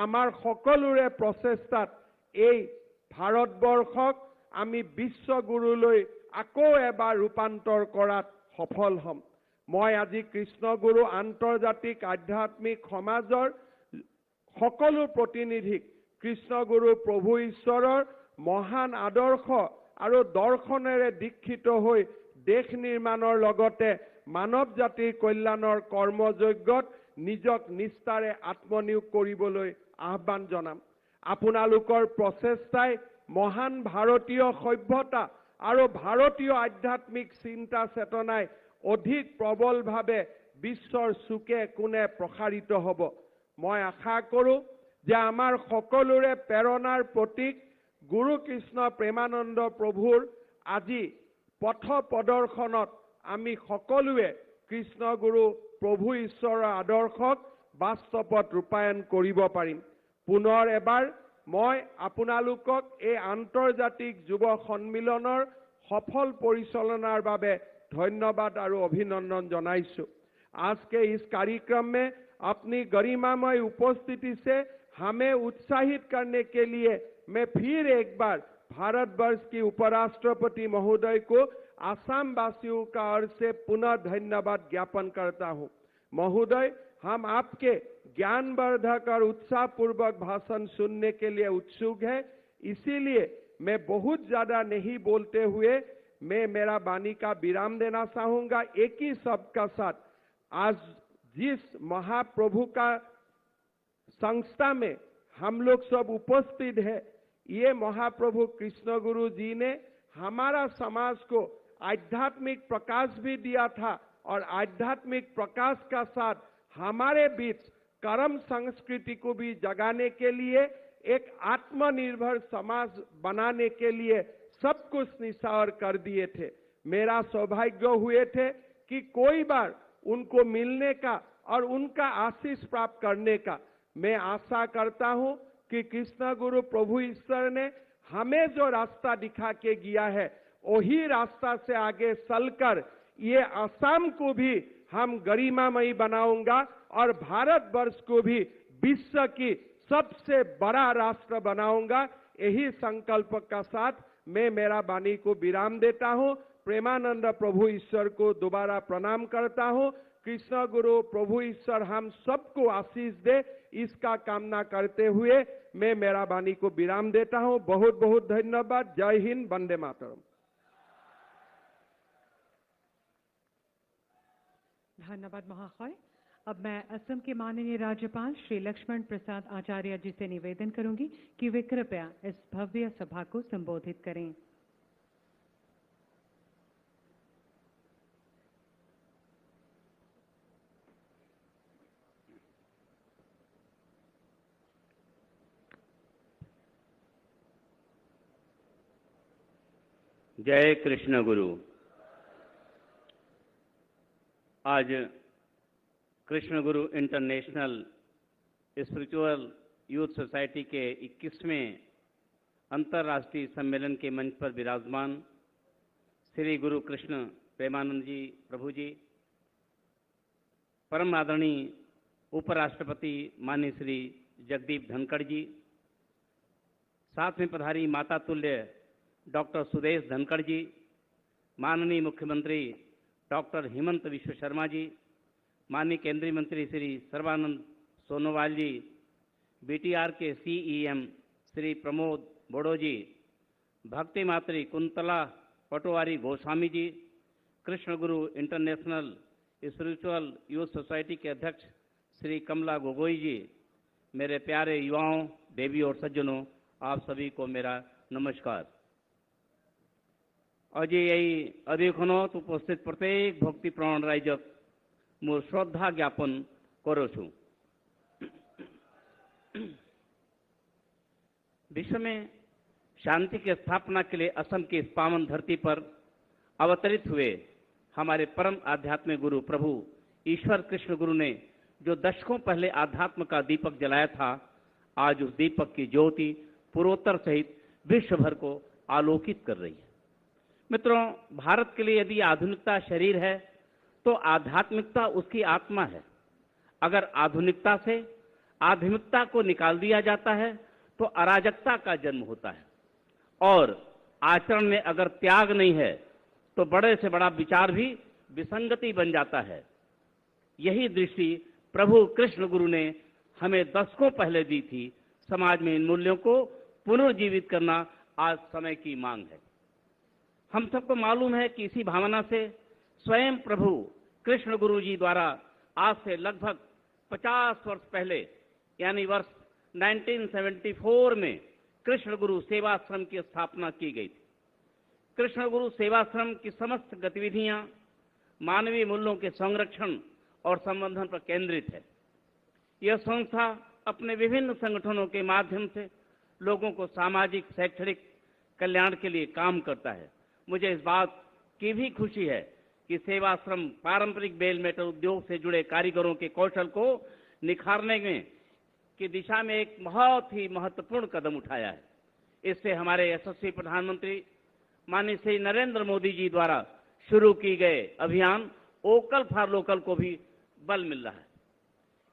আমাৰ সকলোৰে প্ৰচেষ্টাত এই ভাৰতবৰ্ষক আমি বিশ্বগুৰুলৈ আকৌ এবাৰ ৰূপান্তৰ কৰাত সফল হ'ম। মই আজি কৃষ্ণগুৰু আন্তৰ্জাতিক আধ্যাত্মিক সমাজৰ সকলো প্ৰতিনিধিক কৃষ্ণগুৰু প্ৰভু ঈশ্বৰৰ মহান আদৰ্শ আৰু দৰ্শনেৰে দীক্ষিত হৈ দেশ নিৰ্মাণৰ লগতে মানৱ জাতিৰ কল্যাণৰ কৰ্মযজ্ঞত নিজক নিষ্ঠাৰে আত্মনিয়োগ কৰিবলৈ আহ্বান জনাম। আপোনালোকৰ প্ৰচেষ্টাই মহান ভাৰতীয় সভ্যতা আৰু ভাৰতীয় আধ্যাত্মিক চিন্তা চেতনাই অধিক প্ৰবলভাৱে বিশ্বৰ চুকে কোণে প্ৰসাৰিত হ'ব। মই আশা কৰোঁ যে আমাৰ সকলোৰে প্ৰেৰণাৰ প্ৰতীক গুৰু কৃষ্ণ প্ৰেমানন্দ প্ৰভুৰ আজি পথ প্ৰদৰ্শনত আমি সকলোৱে কৃষ্ণগুৰু প্ৰভু ঈশ্বৰৰ আদৰ্শক বাস্তৱত ৰূপায়ণ কৰিব পাৰিম। পুনৰ এবাৰ মই আপোনালোকক এই আন্তৰ্জাতিক যুৱ সন্মিলনৰ সফল পৰিচালনাৰ বাবে धन्यवाद और अभिनंदन जनाइछु। आज के इस कार्यक्रम में अपनी गरिमामय उपस्थिति से हमें उत्साहित करने के लिए मैं फिर एक बार भारतवर्ष की उपराष्ट्रपति महोदय को आसाम वासियों का ओर से पुनः धन्यवाद ज्ञापन करता हूं। महोदय, हम आपके ज्ञानवर्धक और उत्साहपूर्वक भाषण सुनने के लिए उत्सुक है, इसीलिए मैं बहुत ज्यादा नहीं बोलते हुए मैं मेरा वाणी का विराम देना चाहूंगा। एक ही शब्द का साथ, आज जिस महाप्रभु का संस्था में हम लोग सब उपस्थित है, ये महाप्रभु कृष्ण गुरु जी ने हमारा समाज को आध्यात्मिक प्रकाश भी दिया था और आध्यात्मिक प्रकाश का साथ हमारे बीच कर्म संस्कृति को भी जगाने के लिए, एक आत्मनिर्भर समाज बनाने के लिए सब कुछ निसार कर दिए थे। मेरा सौभाग्य हुए थे कि कोई बार उनको मिलने का और उनका आशीष प्राप्त करने का। मैं आशा करता हूं कि कृष्ण गुरु प्रभु ईश्वर ने हमें जो रास्ता दिखा के गया है, वही रास्ता से आगे चलकर ये असम को भी हम गरिमामयी बनाऊंगा और भारतवर्ष को भी विश्व की सबसे बड़ा राष्ट्र बनाऊंगा। यही संकल्प का साथ मैं मेरा वाणी को विराम देता हूं। प्रेमानंद प्रभु ईश्वर को दोबारा प्रणाम करता हूं। कृष्ण गुरु प्रभु ईश्वर हम सबको आशीष दे, इसका कामना करते हुए मैं मेरा वाणी को विराम देता हूं। बहुत बहुत धन्यवाद। जय हिंद, वंदे मातरम। धन्यवाद महाशय। अब मैं असम के माननीय राज्यपाल श्री लक्ष्मण प्रसाद आचार्य जी से निवेदन करूंगी कि वे कृपया इस भव्य सभा को संबोधित करें। जय कृष्ण गुरु। आज कृष्ण गुरु इंटरनेशनल स्पिरिचुअल यूथ सोसाइटी के 21वें अंतर्राष्ट्रीय सम्मेलन के मंच पर विराजमान श्री गुरु कृष्ण प्रेमानंद जी प्रभु जी, परम आदरणीय उपराष्ट्रपति माननीय श्री जगदीप धनखड़ जी, साथ में पधारी माता तुल्य डॉक्टर सुदेश धनखड़ जी, माननीय मुख्यमंत्री डॉक्टर हेमंत विश्व शर्मा जी, माननीय केंद्रीय मंत्री श्री सर्बानंद सोनोवाल जी, बीटीआर के सीईएम श्री प्रमोद बोडो जी, भक्ति मात्री कुंतला पटवारी गोस्वामी जी, कृष्ण गुरु इंटरनेशनल स्पिरिचुअल यूथ सोसाइटी के अध्यक्ष श्री कमला गोगोई जी, मेरे प्यारे युवाओं, देवी और सज्जनों, आप सभी को मेरा नमस्कार। आज यही अधिखनोत उपस्थित प्रत्येक भक्तिप्राण राइजक मोर श्रद्धा ज्ञापन करो छूं। विश्व में शांति की स्थापना के लिए असम की इस पावन धरती पर अवतरित हुए हमारे परम आध्यात्मिक गुरु प्रभु ईश्वर कृष्ण गुरु ने जो दशकों पहले आध्यात्म का दीपक जलाया था, आज उस दीपक की ज्योति पूर्वोत्तर सहित विश्व भर को आलोकित कर रही है। मित्रों, भारत के लिए यदि आधुनिकता शरीर है तो आध्यात्मिकता उसकी आत्मा है। अगर आधुनिकता से आध्यात्मिकता को निकाल दिया जाता है तो अराजकता का जन्म होता है, और आचरण में अगर त्याग नहीं है तो बड़े से बड़ा विचार भी विसंगति बन जाता है। यही दृष्टि प्रभु कृष्ण गुरु ने हमें दशकों पहले दी थी। समाज में इन मूल्यों को पुनर्जीवित करना आज समय की मांग है। हम सबको मालूम है कि इसी भावना से स्वयं प्रभु कृष्ण गुरु जी द्वारा आज से लगभग 50 वर्ष पहले यानी वर्ष 1974 में कृष्ण गुरु सेवाश्रम की स्थापना की गई थी। कृष्ण गुरु सेवाश्रम की समस्त गतिविधियां मानवीय मूल्यों के संरक्षण और संवर्धन पर केंद्रित है। यह संस्था अपने विभिन्न संगठनों के माध्यम से लोगों को सामाजिक शैक्षणिक कल्याण के लिए काम करता है। मुझे इस बात की भी खुशी है कि सेवाश्रम पारंपरिक बेल मेटल उद्योग से जुड़े कारीगरों के कौशल को निखारने की दिशा में एक बहुत ही महत्वपूर्ण कदम उठाया है। इससे हमारे यशस्वी प्रधानमंत्री माननीय श्री नरेंद्र मोदी जी द्वारा शुरू की गए अभियान वोकल फॉर लोकल को भी बल मिल रहा है।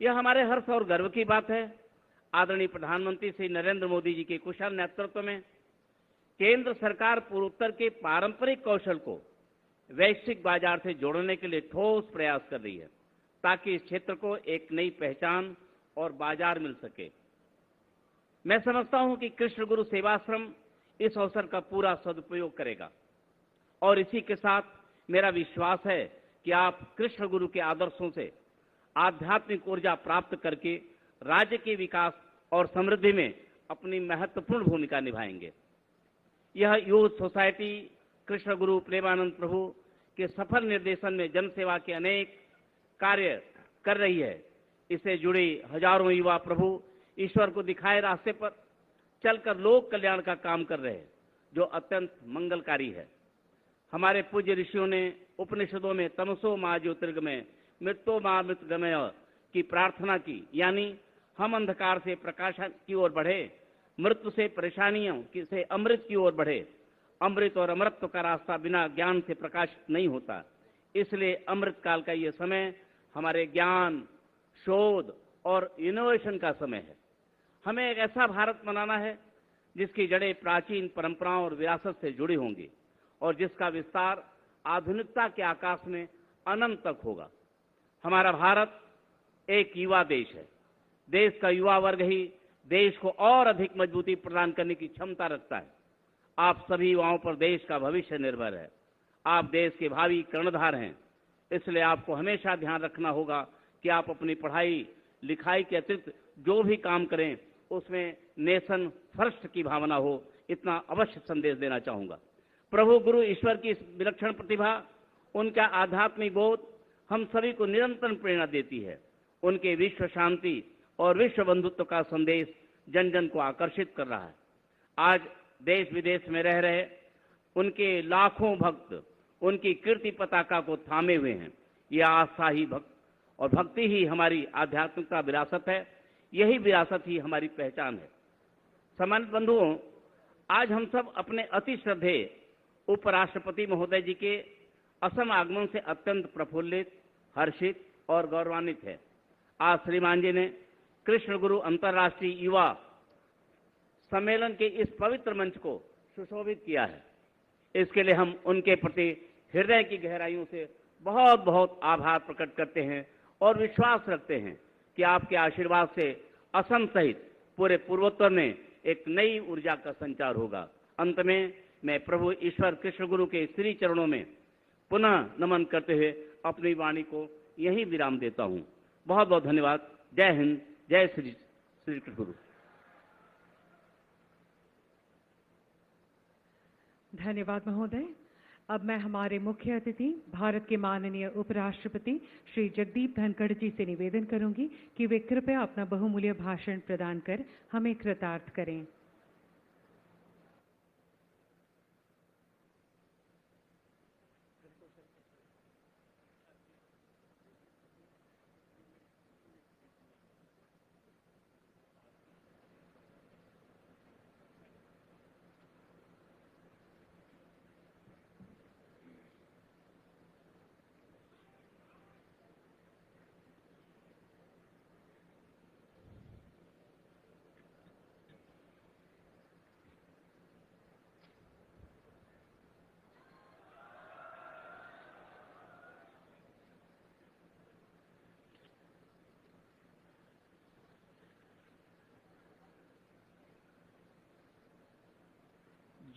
यह हमारे हर्ष और गर्व की बात है। आदरणीय प्रधानमंत्री श्री नरेंद्र मोदी जी के कुशल नेतृत्व में केंद्र सरकार पूर्वोत्तर के पारंपरिक कौशल को वैश्विक बाजार से जोड़ने के लिए ठोस प्रयास कर रही है, ताकि इस क्षेत्र को एक नई पहचान और बाजार मिल सके। मैं समझता हूं कि कृष्ण गुरु सेवाश्रम इस अवसर का पूरा सदुपयोग करेगा, और इसी के साथ मेरा विश्वास है कि आप कृष्ण गुरु के आदर्शों से आध्यात्मिक ऊर्जा प्राप्त करके राज्य के विकास और समृद्धि में अपनी महत्वपूर्ण भूमिका निभाएंगे। यह यूथ सोसाइटी कृष्ण गुरु प्रेमानंद प्रभु के सफल निर्देशन में जनसेवा के अनेक कार्य कर रही है। इससे जुड़े हजारों युवा प्रभु ईश्वर को दिखाए रास्ते पर चलकर लोक कल्याण का काम कर रहे हैं, जो अत्यंत मंगलकारी है। हमारे पूज्य ऋषियों ने उपनिषदों में तमसो मा ज्योतिर्गमय मृत्यो मा मृतगमय की प्रार्थना की, यानी हम अंधकार से प्रकाश की ओर बढ़े, मृत्यु से परेशानियों से अमृत की ओर बढ़े। अमृत और अमृतत्व का रास्ता बिना ज्ञान से प्रकाशित नहीं होता। इसलिए अमृत काल का यह समय हमारे ज्ञान, शोध और इनोवेशन का समय है। हमें एक ऐसा भारत बनाना है जिसकी जड़ें प्राचीन परंपराओं और विरासत से जुड़ी होंगी और जिसका विस्तार आधुनिकता के आकाश में अनंत तक होगा। हमारा भारत एक युवा देश है। देश का युवा वर्ग ही देश को और अधिक मजबूती प्रदान करने की क्षमता रखता है। आप सभी युवाओं पर देश का भविष्य निर्भर है। आप देश के भावी कर्णधार हैं। इसलिए आपको हमेशा ध्यान रखना होगा कि आप अपनी पढ़ाई लिखाई के अतिरिक्त जो भी काम करें उसमें नेशन फर्स्ट की भावना हो, इतना अवश्य संदेश देना चाहूंगा। प्रभु गुरु ईश्वर की इस विलक्षण प्रतिभा, उनका आध्यात्मिक बोध हम सभी को निरंतर प्रेरणा देती है। उनके विश्व शांति और विश्व बंधुत्व का संदेश जन जन को आकर्षित कर रहा है। आज देश विदेश में रह रहे उनके लाखों भक्त उनकी कीर्ति पताका को थामे हुए हैं। यह आस्था ही भक्ति ही हमारी आध्यात्मिकता विरासत है। यही विरासत ही हमारी पहचान है। सम्मानित बंधुओं, आज हम सब अपने अति श्रद्धेय उपराष्ट्रपति महोदय जी के असम आगमन से अत्यंत प्रफुल्लित, हर्षित और गौरवान्वित है। आज श्रीमान जी ने कृष्ण गुरु अंतर्राष्ट्रीय युवा सम्मेलन के इस पवित्र मंच को सुशोभित किया है। इसके लिए हम उनके प्रति हृदय की गहराइयों से बहुत बहुत आभार प्रकट करते हैं और विश्वास रखते हैं कि आपके आशीर्वाद से असम सहित पूरे पूर्वोत्तर में एक नई ऊर्जा का संचार होगा। अंत में मैं प्रभु ईश्वर कृष्ण गुरु के श्री चरणों में पुनः नमन करते हुए अपनी वाणी को यहीं विराम देता हूं। बहुत बहुत धन्यवाद। जय हिंद, जय श्री कृष्ण गुरु। धन्यवाद महोदय। अब मैं हमारे मुख्य अतिथि भारत के माननीय उपराष्ट्रपति श्री जगदीप धनखड़ जी से निवेदन करूंगी कि वे कृपया अपना बहुमूल्य भाषण प्रदान कर हमें कृतार्थ करें।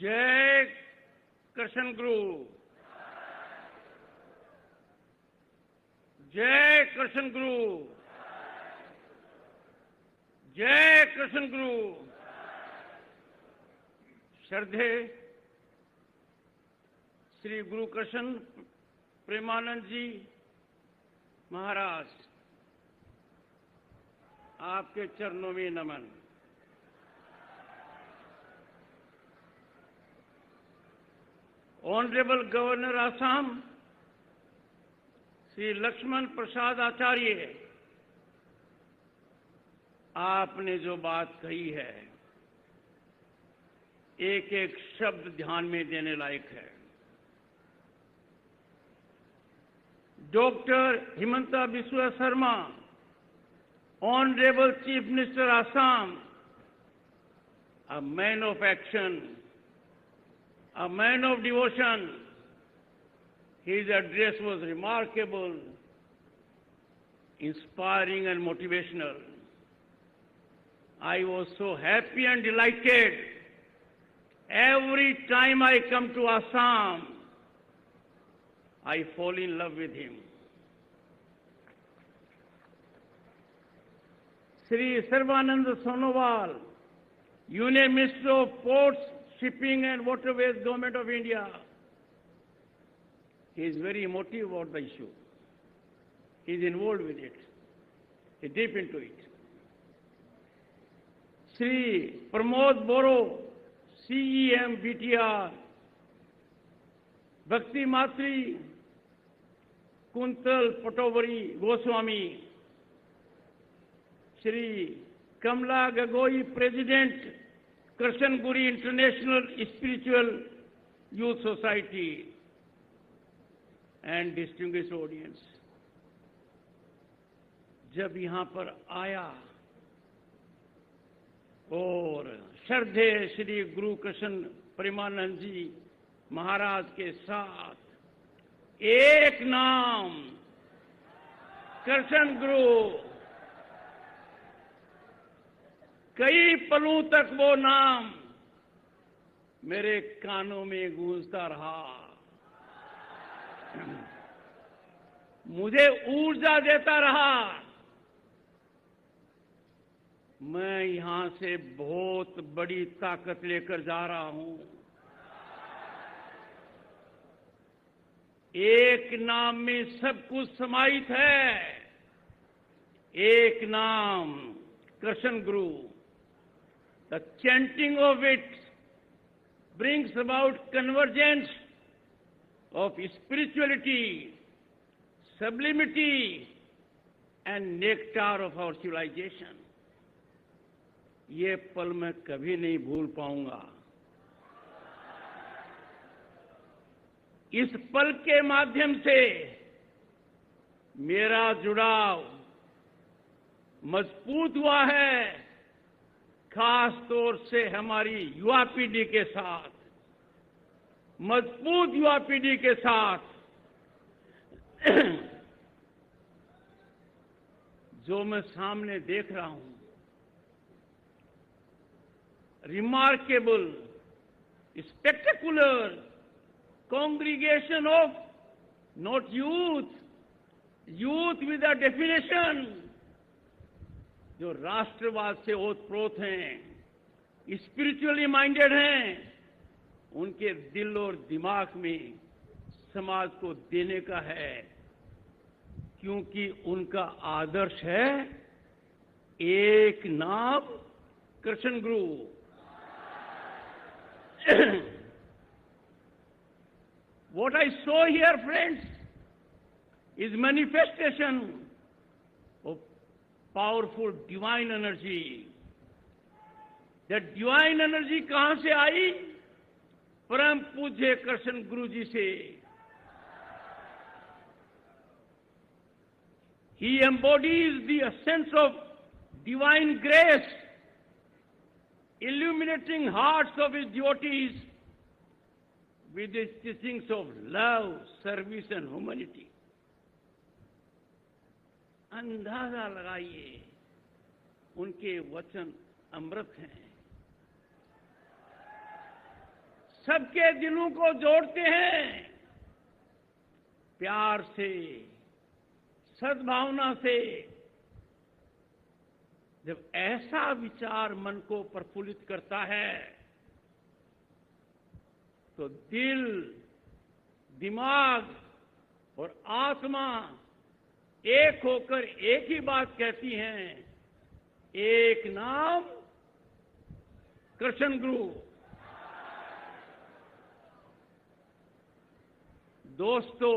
जय कृष्ण गुरु, जय कृष्ण गुरु, जय कृष्ण गुरु। श्रद्धे श्री गुरु कृष्ण प्रेमानंद जी महाराज, आपके चरणों में नमन। ऑनरेबल गवर्नर आसाम श्री लक्ष्मण प्रसाद आचार्य, आपने जो बात कही है एक एक शब्द ध्यान में देने लायक है। Doctor Himanta Biswa Sharma, honourable chief minister Assam, a man of action, a man of devotion. His address was remarkable, inspiring and motivational. I was so happy and delighted. Every time I come to Assam, I fall in love with him. Sri Sarvanand Sonowal, Union Minister of Ports, Shipping and Waterways, Government of India. He is very emotive about the issue. He is involved with it. He is deep into it. Sri Pramod Boro, CEM BTR, Bhakti Matri, Kuntal Patovari Goswami, Sri Kamla Gagoi, President, Krishan Guri International Spiritual Youth Society, and distinguished audience, जब यहाँ पर आया और श्रद्धे श्री गुरु कृष्ण प्रेमानंद जी महाराज के साथ एक नाम कृष्ण गुरु, कई पलों तक वो नाम मेरे कानों में गूंजता रहा, मुझे ऊर्जा देता रहा। मैं यहां से बहुत बड़ी ताकत लेकर जा रहा हूं। एक नाम में सब कुछ समाहित है, एक नाम कृष्ण गुरु। The chanting of it brings about convergence of spirituality, sublimity, and nectar of our civilization. ये पल मैं कभी नहीं भूल पाऊंगा। इस पल के माध्यम से मेरा जुड़ाव मजबूत हुआ है, खास तौर से हमारी युवा पीढ़ी के साथ, मजबूत युवा पीढ़ी के साथ जो मैं सामने देख रहा हूं, remarkable, spectacular congregation of not youth with a definition, जो राष्ट्रवाद से ओतप्रोत हैं, स्पिरिचुअली माइंडेड हैं, उनके दिल और दिमाग में समाज को देने का है, क्योंकि उनका आदर्श है एक नाम कृष्ण गुरु। What I saw here, friends, is manifestation of powerful divine energy. That divine energy कहां से आई? परम पूज्य कृष्ण गुरु जी से। He embodies the essence of divine grace, illuminating hearts of his devotees with his teachings of love, service and humanity. अंदाजा लगाइए, उनके वचन अमृत हैं, सबके दिलों को जोड़ते हैं, प्यार से, सद्भावना से। जब ऐसा विचार मन को प्रफुल्लित करता है तो दिल, दिमाग और आत्मा एक होकर एक ही बात कहती हैं, एक नाम कृष्ण गुरु। दोस्तों,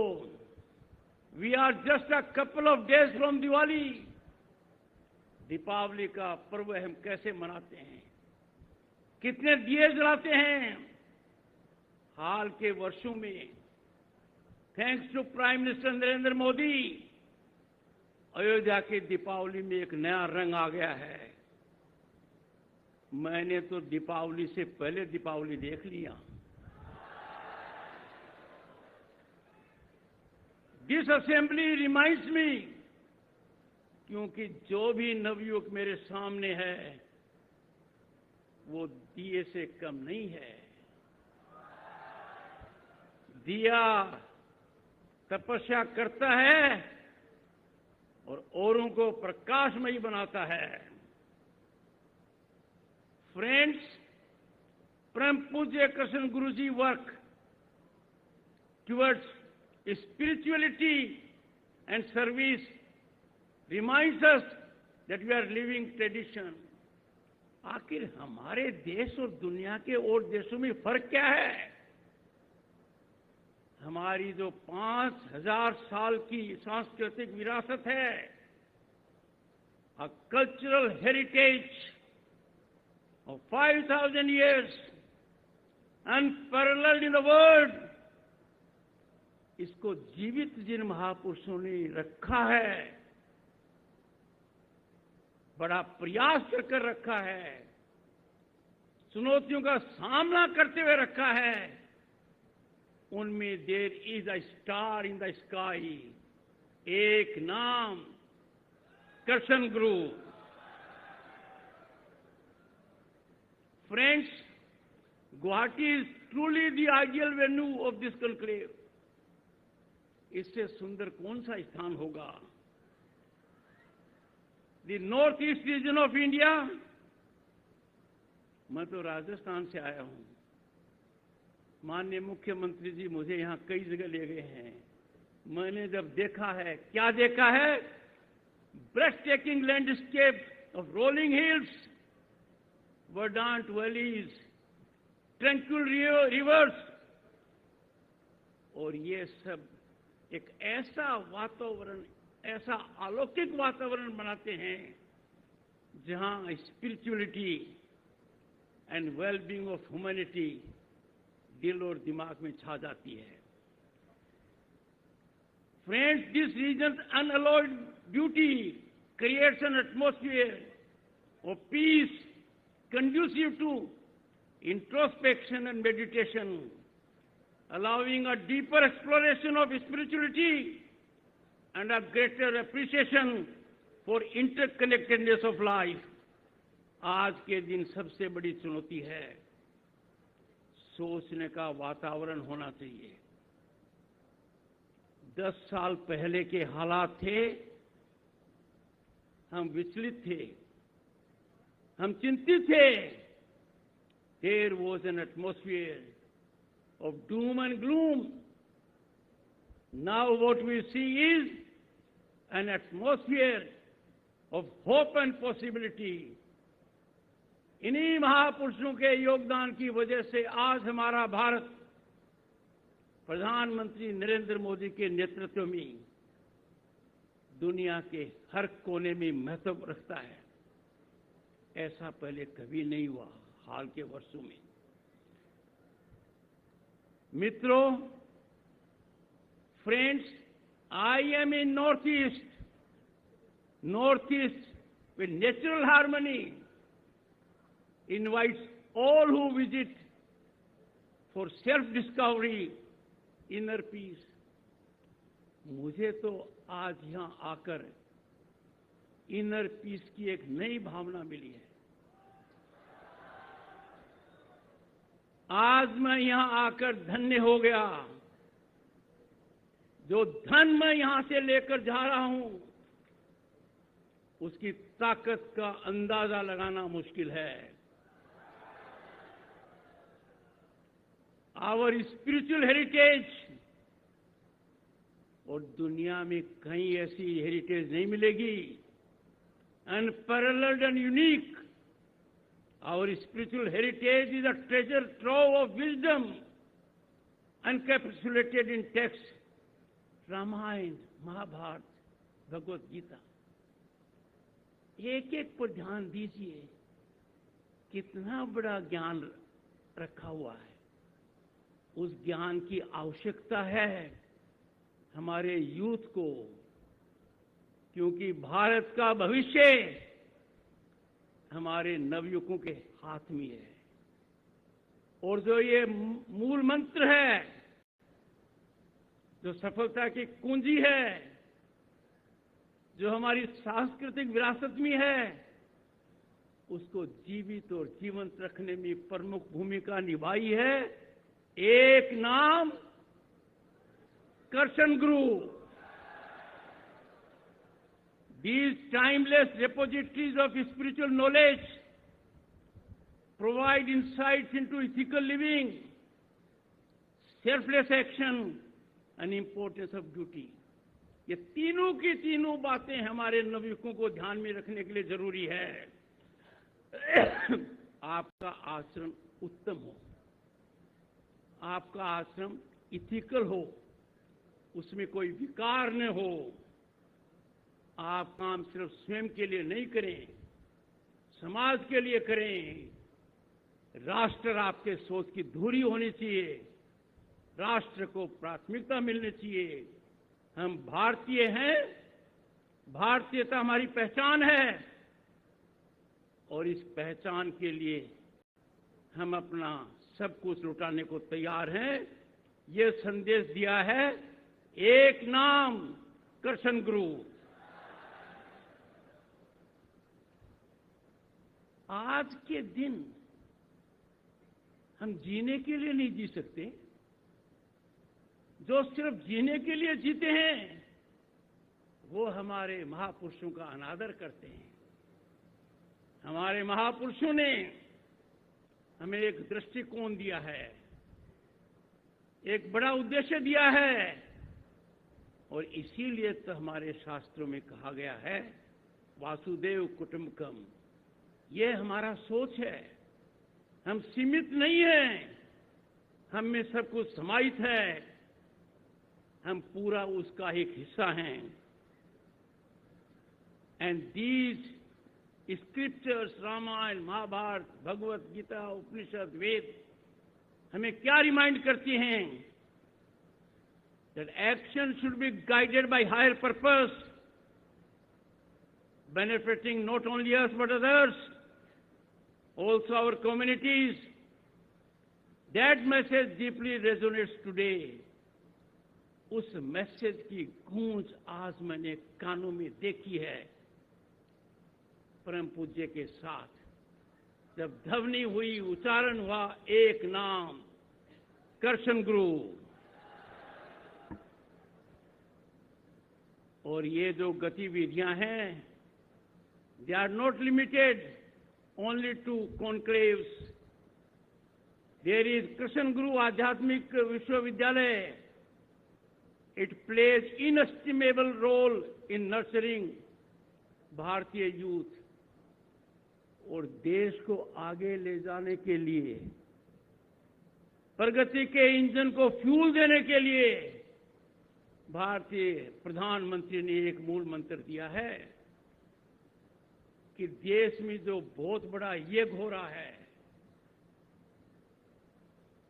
we are just a couple of days from Diwali. Deepavali का पर्व हम कैसे मनाते हैं, कितने दिए जलाते हैं। हाल के वर्षों में thanks to prime minister Narendra Modi, Ayodhya की दीपावली में एक नया रंग आ गया है। मैंने तो दीपावली से पहले दीपावली देख लिया। दिस असेंबली रिमाइंड्स मी, क्योंकि जो भी नवयुवक मेरे सामने है वो दिए से कम नहीं है। दिया तपस्या करता है और औरों को प्रकाशमयी बनाता है। फ्रेंड्स, परम पूज्य Krishna Guru ji work towards spirituality and service reminds us that we are living tradition. आखिर हमारे देश और दुनिया के और देशों में फर्क क्या है? हमारी जो 5000 साल की सांस्कृतिक विरासत है, a cultural heritage of 5000 years, unparalleled in the world, इसको जीवित जिन महापुरुषों ने रखा है, बड़ा प्रयास कर रखा है, चुनौतियों का सामना करते हुए रखा है, उनमें there is a star in the sky, एक नाम Krishna Guru. Friends, Guwahati is truly the ideal venue of this conclave. इससे सुंदर कौन सा स्थान होगा? The north east region of India. मैं तो राजस्थान से आया हूं। माननीय मुख्यमंत्री जी मुझे यहां कई जगह ले गए हैं। मैंने जब देखा है, क्या देखा है? Breathtaking landscape of rolling hills, verdant valleys, tranquil rivers, और ये सब एक ऐसा वातावरण, ऐसा अलौकिक वातावरण बनाते हैं जहां spirituality and wellbeing of humanity दिल और दिमाग में छा जाती है। Friends, this region unalloyed beauty creates an atmosphere of peace conducive to introspection and meditation, allowing a deeper exploration of spirituality and a greater appreciation for interconnectedness of life. आज के दिन सबसे बड़ी चुनौती है सोचने का वातावरण होना चाहिए। 10 साल पहले के हालात थे, हम विचलित थे, हम चिंतित थे। There was an atmosphere of doom and gloom. Now what we see is an atmosphere of hope and possibility. इन्हीं महापुरुषों के योगदान की वजह से आज हमारा भारत प्रधानमंत्री नरेंद्र मोदी के नेतृत्व में दुनिया के हर कोने में महत्व रखता है। ऐसा पहले कभी नहीं हुआ हाल के वर्षों में। मित्रों, friends, I am in north east with natural harmony invites all who visit for self-discovery, inner peace. मुझे तो आज यहां आकर इनर पीस की एक नई भावना मिली है। आज मैं यहां आकर धन्य हो गया। जो धन मैं यहां से लेकर जा रहा हूं, उसकी ताकत का अंदाजा लगाना मुश्किल है। आवर स्पिरिचुअल हेरिटेज, और दुनिया में कहीं ऐसी हेरिटेज नहीं मिलेगी, unparalleled and unique. Our spiritual heritage is a treasure trove of wisdom encapsulated in texts, Ramayana, Mahabharata, Bhagavad Gita. एक एक पर ध्यान दीजिए, कितना बड़ा ज्ञान रखा हुआ है। उस ज्ञान की आवश्यकता है हमारे यूथ को, क्योंकि भारत का भविष्य हमारे नवयुवकों के हाथ में है। और जो ये मूल मंत्र है, जो सफलता की कुंजी है, जो हमारी सांस्कृतिक विरासत में है, उसको जीवित और जीवंत रखने में प्रमुख भूमिका निभाई है एक नाम, करसन गुरु। These timeless repositories of spiritual knowledge provide insights into ethical living, selfless action, and importance of duty. ये तीनों की तीनों बातें हमारे नवयुवकों को ध्यान में रखने के लिए जरूरी है। आपका आश्रम उत्तम हो, आपका आश्रम इथिकल हो, उसमें कोई विकार न हो। आप काम सिर्फ स्वयं के लिए नहीं करें, समाज के लिए करें। राष्ट्र आपके सोच की धुरी होनी चाहिए, राष्ट्र को प्राथमिकता मिलनी चाहिए। हम भारतीय हैं, भारतीयता हमारी पहचान है, और इस पहचान के लिए हम अपना सब कुछ लुटाने को तैयार हैं। ये संदेश दिया है एक नाम, करसन गुरु। आज के दिन हम जीने के लिए नहीं जी सकते। जो सिर्फ जीने के लिए जीते हैं, वो हमारे महापुरुषों का अनादर करते हैं। हमारे महापुरुषों ने हमें एक दृष्टिकोण दिया है, एक बड़ा उद्देश्य दिया है, और इसीलिए तो हमारे शास्त्रों में कहा गया है वासुदेव कुटुंबकम। ये हमारा सोच है। हम सीमित नहीं हैं, हम में सब कुछ समाहित है, हम पूरा उसका एक हिस्सा हैं। And these scriptures, Ramayana, Mahabharata, Bhagavad Gita, Upanishad, Veda हमें क्या रिमाइंड करती हैं? That action should be guided by higher purpose, benefiting not only us but others, also our communities. That message deeply resonates today. उस मैसेज की गूंज आज मैंने कानों में देखी है। परम पूज्य के साथ जब ध्वनि हुई, उच्चारण हुआ एक नाम, कृष्ण गुरु। और ये जो गतिविधियां हैं, they are not limited only to conclaves. There is Krishna Guru आध्यात्मिक विश्वविद्यालय। It plays inestimable role in nurturing Bharatiya youth. और देश को आगे ले जाने के लिए, प्रगति के इंजन को फ्यूल देने के लिए भारतीय प्रधानमंत्री ने एक मूल मंत्र दिया है कि देश में जो बहुत बड़ा यज्ञ हो रहा है,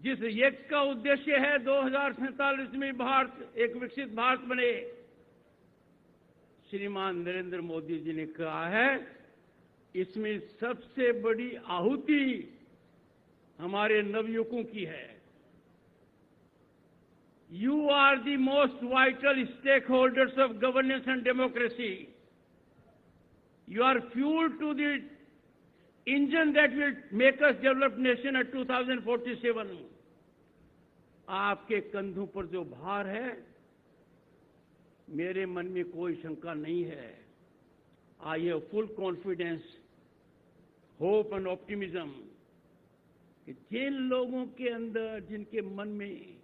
जिस यज्ञ का उद्देश्य है 2047 में भारत एक विकसित भारत बने, श्रीमान नरेंद्र मोदी जी ने कहा है इसमें सबसे बड़ी आहुति हमारे नवयुवकों की है। You are the most vital stakeholders of governance and democracy. You are fuel to the engine that will make us developed nation at 2047. आपके कंधों पर जो भार है, मेरे मन में कोई शंका नहीं है। I have full confidence, hope and optimism कि जिन लोगों के अंदर, जिनके मन में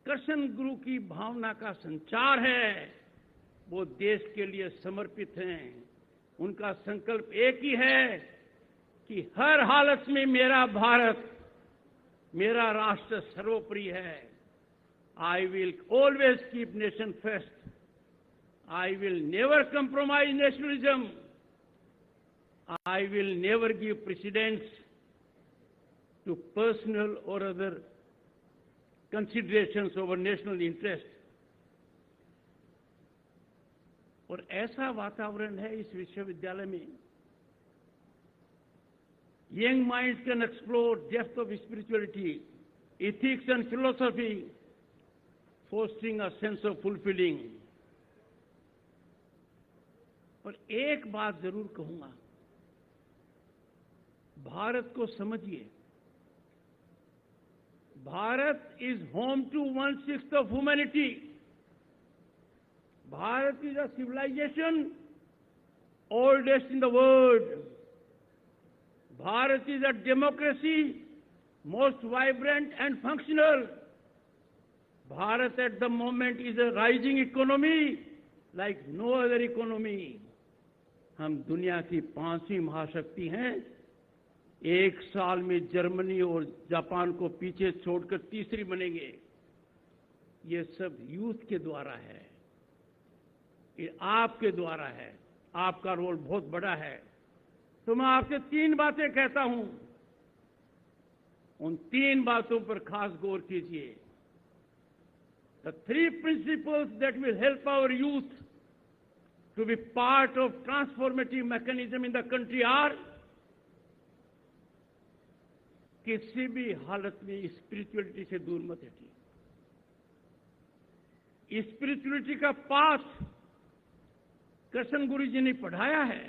कृष्ण गुरु की भावना का संचार है, वो देश के लिए समर्पित हैं। उनका संकल्प एक ही है कि हर हालत में मेरा भारत, मेरा राष्ट्र सर्वोपरि है। I will always keep nation first. I will never compromise nationalism. I will never give precedence to personal or other considerations over national interest. और ऐसा वातावरण है इस विश्वविद्यालय में, young minds can explore depth of spirituality, ethics and philosophy, fostering a sense of fulfilling. और एक बात जरूर कहूंगा, भारत को समझिए। Bharat is home to 1/6 of humanity. Bharat is a civilisation oldest in the world. Bharat is a democracy most vibrant and functional. Bharat at the moment is a rising economy like no other economy. हम दुनिया की 5वीं महाशक्ति हैं। एक साल में जर्मनी और जापान को पीछे छोड़कर तीसरी बनेंगे। ये सब यूथ के द्वारा है, ये आपके द्वारा है। आपका रोल बहुत बड़ा है। तो मैं आपसे 3 बातें कहता हूं, उन 3 बातों पर खास गौर कीजिए। The 3 principles that will help our youth to be part of transformative mechanism in the country are: किसी भी हालत में स्पिरिचुअलिटी से दूर मत हटिए। स्पिरिचुअलिटी का पाथ कृष्ण गुरु जी ने पढ़ाया है।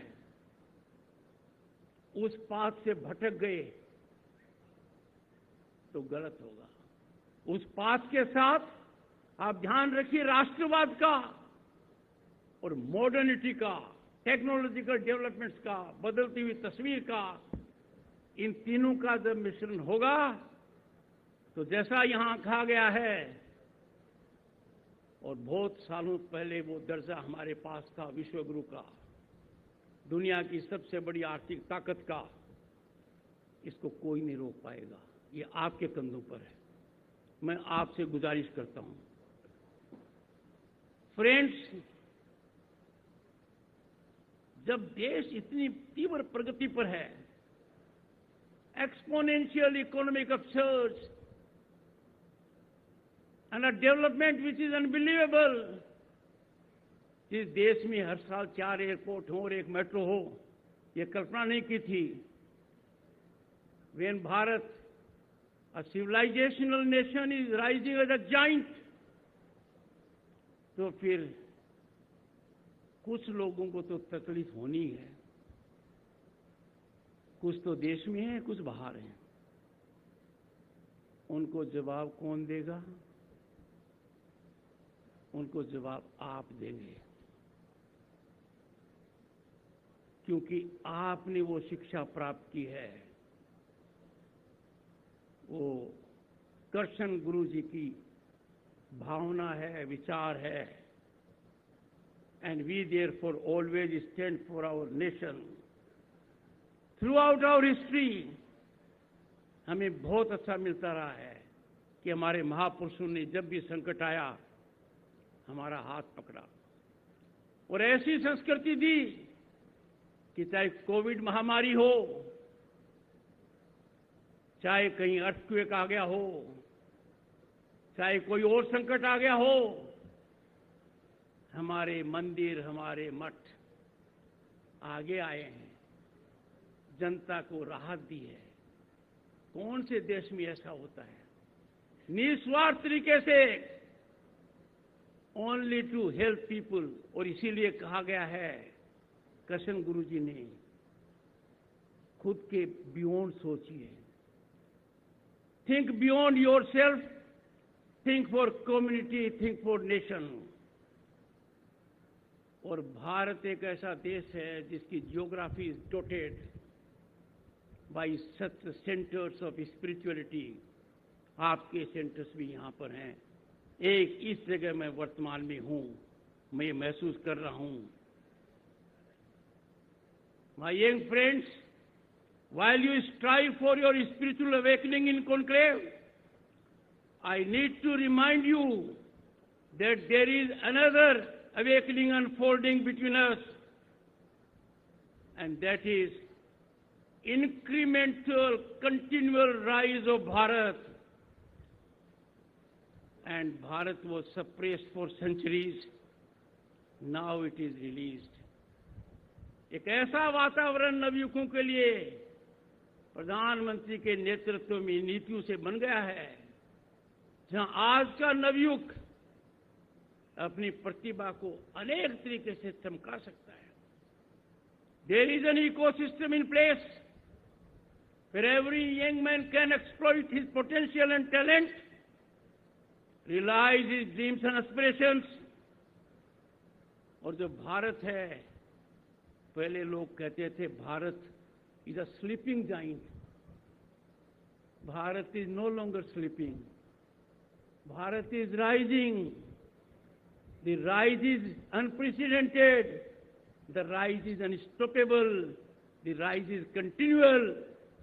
उस पाथ से भटक गए तो गलत होगा। उस पाथ के साथ आप ध्यान रखिए राष्ट्रवाद का और मॉडर्निटी का, टेक्नोलॉजिकल डेवलपमेंट्स का, बदलती हुई तस्वीर का, इन तीनों का जब मिश्रण होगा तो जैसा यहां कहा गया है, और बहुत सालों पहले वो दर्जा हमारे पास था विश्व गुरु का, दुनिया की सबसे बड़ी आर्थिक ताकत का, इसको कोई नहीं रोक पाएगा। ये आपके कंधों पर है। मैं आपसे गुजारिश करता हूं, फ्रेंड्स, जब देश इतनी तीव्र प्रगति पर है, exponential economic upsurge and a development which is unbelievable, जिस देश में हर साल 4 एयरपोर्ट हो और 1 मेट्रो हो, ये कल्पना नहीं की थी। When Bharat, a civilizational nation, is rising as a giant, तो फिर कुछ लोगों को तो तकलीफ होनी है। कुछ तो देश में है, कुछ बाहर है। उनको जवाब कौन देगा? उनको जवाब आप देंगे, क्योंकि आपने वो शिक्षा प्राप्त की है। वो कृष्ण गुरु जी की भावना है, विचार है। And we therefore always stand for our nation. Throughout our history हमें बहुत अच्छा मिलता रहा है कि हमारे महापुरुषों ने जब भी संकट आया हमारा हाथ पकड़ा और ऐसी संस्कृति दी कि चाहे कोविड महामारी हो, चाहे कहीं अर्थक्वेक आ गया हो, चाहे कोई और संकट आ गया हो, हमारे मंदिर, हमारे मठ आगे आए हैं, जनता को राहत दी है। कौन से देश में ऐसा होता है? निस्वार्थ तरीके से, ओनली टू हेल्प पीपुल। और इसीलिए कहा गया है, कृष्ण गुरु जी ने, खुद के बियॉन्ड सोचिए। Think beyond your self, think for community, think for nation. और भारत एक ऐसा देश है जिसकी geography is डोटेड by such centres of spirituality. आपके सेंटर्स भी यहां पर हैं। एक इस जगह मैं वर्तमान में हूं, मैं ये महसूस कर रहा हूं। My young friends, while you strive for your spiritual awakening in conclave, I need to remind you that there is another awakening unfolding between us, and that is incremental, continual rise of Bharat. And Bharat was suppressed for centuries. Now it is released. एक ऐसा वातावरण नवयुगों के लिए प्रधानमंत्री के नेतृत्व में नीतियों से बन गया है, जहां आज का नवयुग अपनी प्रतिभा को अनेक तरीके से चमका सकता है। There is an ecosystem in place where every young man can exploit his potential and talent, realize his dreams and aspirations. और जो भारत है, पहले लोग कहते थे Bharat is a sleeping giant. Bharat is no longer sleeping. Bharat is rising. The rise is unprecedented. The rise is unstoppable. The rise is continual.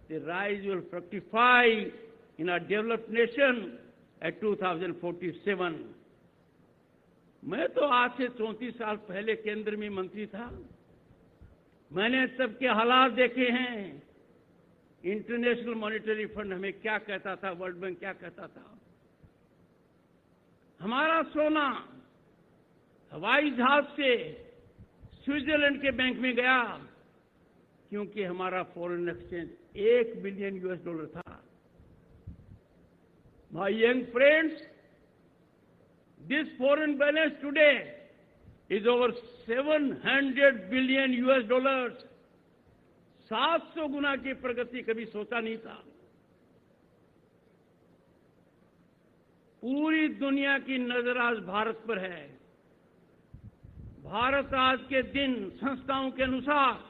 The rise will fructify in our developed nation at 2047. मैं तो आज से 34 साल पहले केंद्र में मंत्री था। मैंने तब के हालात देखे हैं। इंटरनेशनल मॉनेटरी फंड हमें क्या कहता था, वर्ल्ड बैंक क्या कहता था। हमारा सोना हवाई जहाज से स्विट्जरलैंड के बैंक में गया, क्योंकि हमारा फॉरेन एक्सचेंज $1 बिलियन था। My young friends, this foreign balance today is over $700 billion। 700 गुना की प्रगति कभी सोचा नहीं था। पूरी दुनिया की नजर आज भारत पर है। भारत आज के दिन संस्थाओं के अनुसार,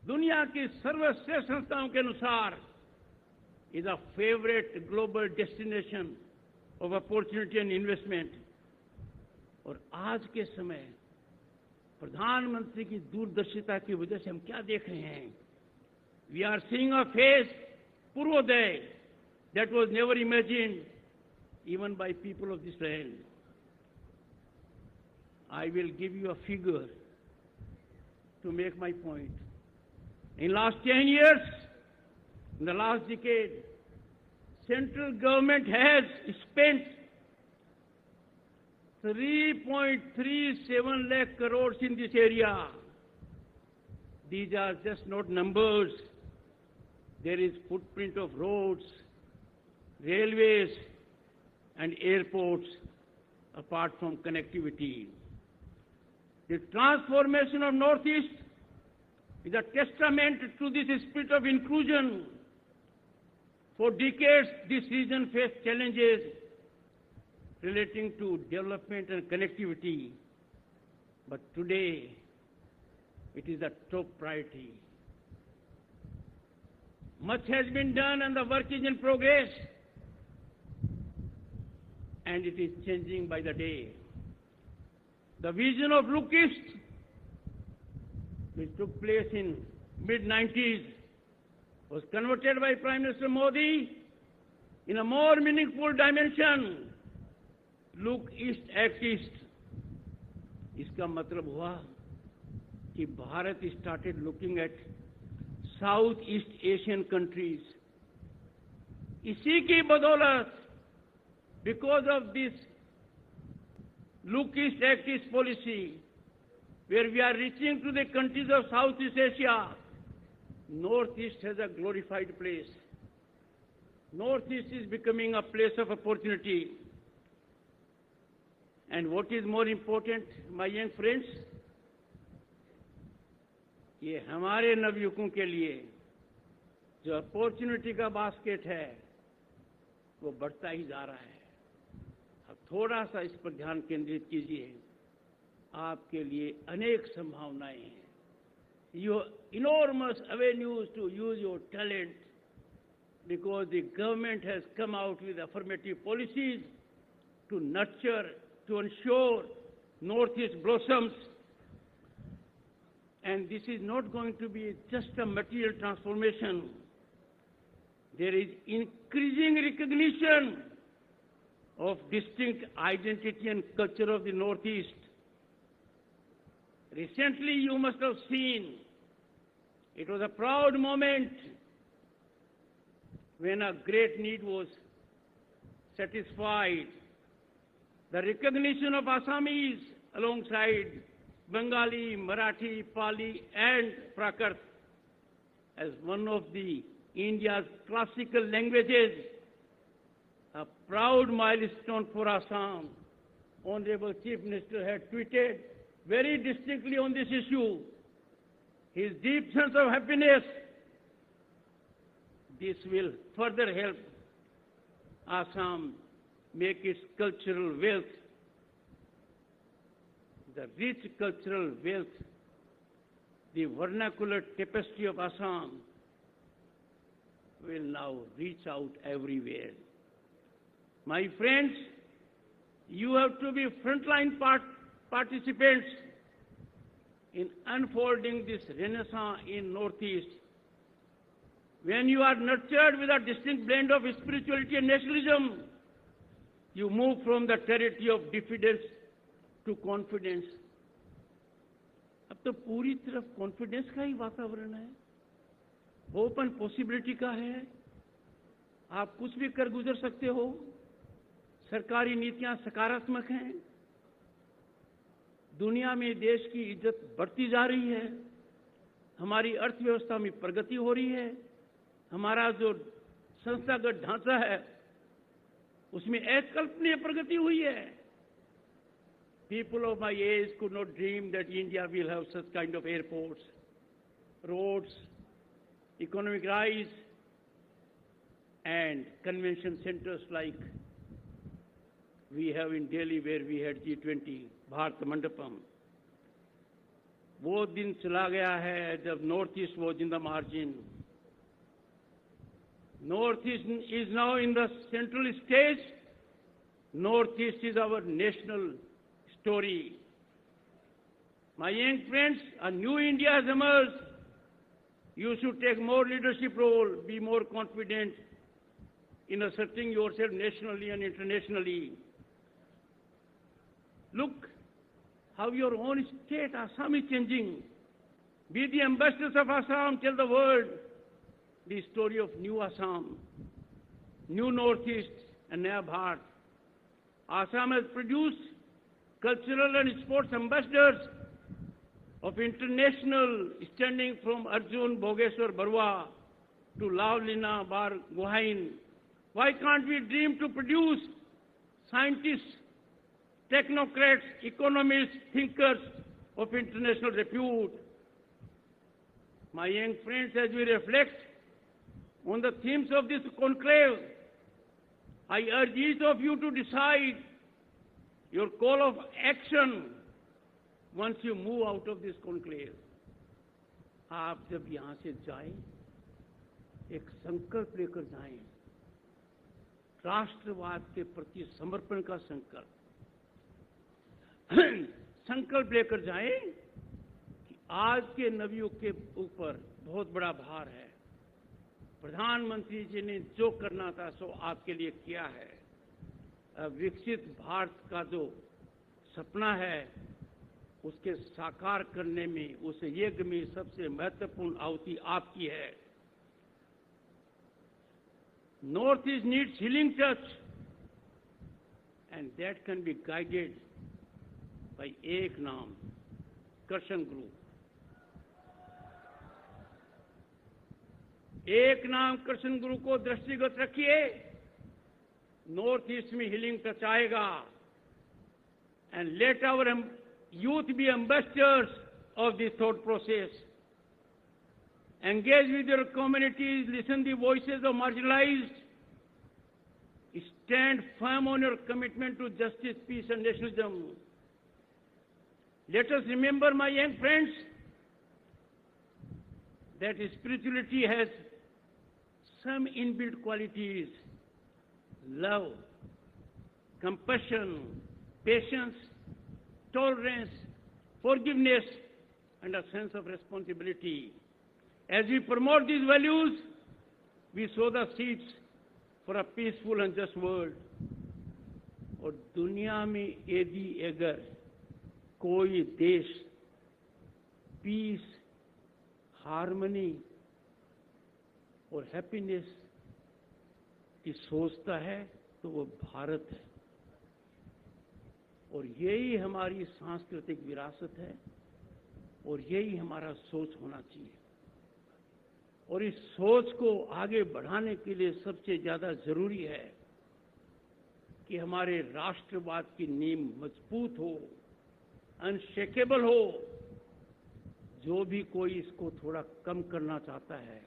दुनिया की सर्वश्रेष्ठ संस्थाओं के अनुसार, is a favorite global destination of opportunity and investment। और आज के समय प्रधानमंत्री की दूरदर्शिता की वजह से हम क्या देख रहे हैं? We are seeing a phase Purvodaya that was never imagined even by people of this land. I will give you a figure to make my point. In last 10 years, in the last decade, central government has spent 3.37 lakh crores in this area. These are just not numbers. There is footprint of roads, railways, and airports, apart from connectivity. The transformation of Northeast is a testament to this spirit of inclusion. For decades, this region faced challenges relating to development and connectivity, but today it is a top priority. Much has been done and the work is in progress, and it is changing by the day. The vision of Look East, which took place in mid-90s, was converted by Prime Minister Modi in a more meaningful dimension. Look East, Act East. इसका मतलब हुआ कि Bharat started looking at Southeast Asian countries. इसी की बदौलत, because of this Look East, Act East policy, where we are reaching to the countries of Southeast Asia, Northeast has a glorified place. Northeast is becoming a place of opportunity. And what is more important, my young friends, ये हमारे नवयुवकों के लिए जो opportunity का basket है वो बढ़ता ही जा रहा है. अब थोड़ा सा इस पर ध्यान केंद्रित कीजिए. आपके लिए अनेक संभावनाएं हैं. Your enormous avenues to use your talent, because the government has come out with affirmative policies to nurture, to ensure Northeast blossoms. And this is not going to be just a material transformation. There is increasing recognition of distinct identity and culture of the Northeast. Recently, you must have seen, it was a proud moment when a great need was satisfied. The recognition of Assamese alongside Bengali, Marathi, Pali, and Prakrit as one of the India's classical languages, a proud milestone for Assam. Honorable Chief Minister had tweeted very distinctly on this issue. His deep sense of happiness. This will further help Assam make its cultural wealth, the rich cultural wealth, the vernacular tapestry of Assam will now reach out everywhere. My friends, you have to be frontline participants in unfolding this renaissance in Northeast. When you are nurtured with a distinct blend of spirituality and nationalism, you move from the territory of diffidence to confidence. अब तो पूरी तरफ confidence का ही वातावरण है, open possibility का है. आप कुछ भी कर गुजर सकते हो. सरकारी नीतियां सकारात्मक हैं. दुनिया में देश की इज्जत बढ़ती जा रही है. हमारी अर्थव्यवस्था में प्रगति हो रही है. हमारा जो संस्थागत ढांचा है उसमें अकल्पनीय प्रगति हुई है. People of my age could not dream that India will have such kind of airports, roads, economic rise, and convention centers like we have in Delhi, where we had G20, Bharat Mandapam. वो दिन चला गया है जब Northeast was in the margin. Northeast is now in the central stage. Northeast is our national story. My young friends, a new India has emerged. You should take more leadership role, be more confident in asserting yourself nationally and internationally. Look how your own state, Assam, is changing. Be the ambassadors of Assam, tell the world the story of new Assam, new Northeast, and Naya Bharat. Assam has produced cultural and sports ambassadors of international standing, from Arjun Bhogeshwar Barua to Lavlina Bar Gohain. Why can't we dream to produce scientists, technocrats, economists, thinkers of international repute? My young friends, as we reflect On the themes of this conclave, I urge each of you to decide your call of action once you move out of this conclave. आप जब यहां से जाएं, एक संकल्प लेकर जाएं, राष्ट्रवाद के प्रति समर्पण का संकल्प संकल्प लेकर जाएं कि आज के नवयुग के ऊपर बहुत बड़ा भार है। प्रधानमंत्री जी ने जो करना था सो आपके लिए किया है। अब विकसित भारत का जो सपना है उसके साकार करने में, उस यज्ञ में सबसे महत्वपूर्ण आहुति आपकी है। North East needs healing touch, and that can be guided by एक नाम, कृष्ण गुरु। एक नाम कृष्ण गुरु को दृष्टिगत रखिए, नॉर्थ ईस्ट में हीलिंग टच आएगा। And let our youth be ambassadors of this thought process. Engage with your communities, listen the voices of marginalized, stand firm on your commitment to justice, peace and nationalism. Let us remember, my young friends, that spirituality has some inbuilt qualities: love, compassion, patience, tolerance, forgiveness, and a sense of responsibility. As we promote these values, we sow the seeds for a peaceful and just world. और दुनिया में यदि अगर कोई देश piece, harmony और happiness की सोचता है तो वो भारत है। और यही हमारी सांस्कृतिक विरासत है और यही हमारा सोच होना चाहिए। और इस सोच को आगे बढ़ाने के लिए सबसे ज्यादा जरूरी है कि हमारे राष्ट्रवाद की नींव मजबूत हो, अनशेकेबल हो। जो भी कोई इसको थोड़ा कम करना चाहता है,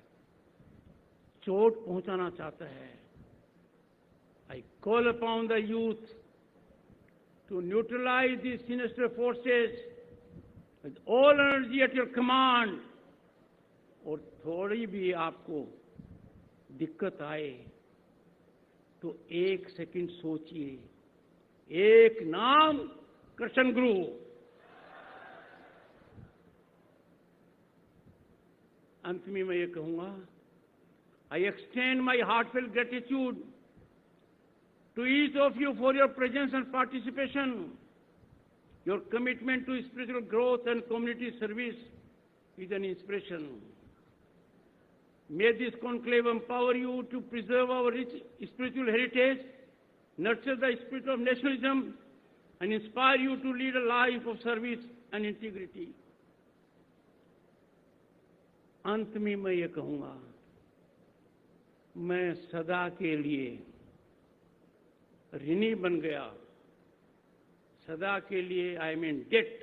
चोट पहुंचाना चाहता है, I call upon the youth to neutralise these sinister forces with all energy at your command. और थोड़ी भी आपको दिक्कत आए तो एक सेकंड सोचिए, एक नाम कृष्ण गुरु। अंत में मैं ये कहूंगा, I extend my heartfelt gratitude to each of you for your presence and participation, your commitment to spiritual growth and community service is an inspiration. May this conclave empower you to preserve our rich spiritual heritage, nurture the spirit of nationalism, and inspire you to lead a life of service and integrity. अंत में मैं ये कहूंगा, मैं सदा के लिए ऋणी बन गया, सदा के लिए आई एम इन डेट,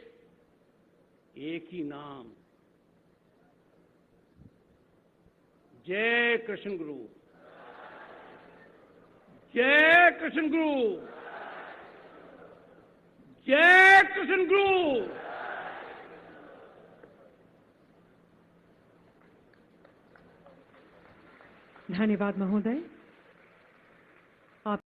एक ही नाम, जय कृष्ण गुरु, जय कृष्ण गुरु, जय कृष्ण गुरु। धन्यवाद महोदय।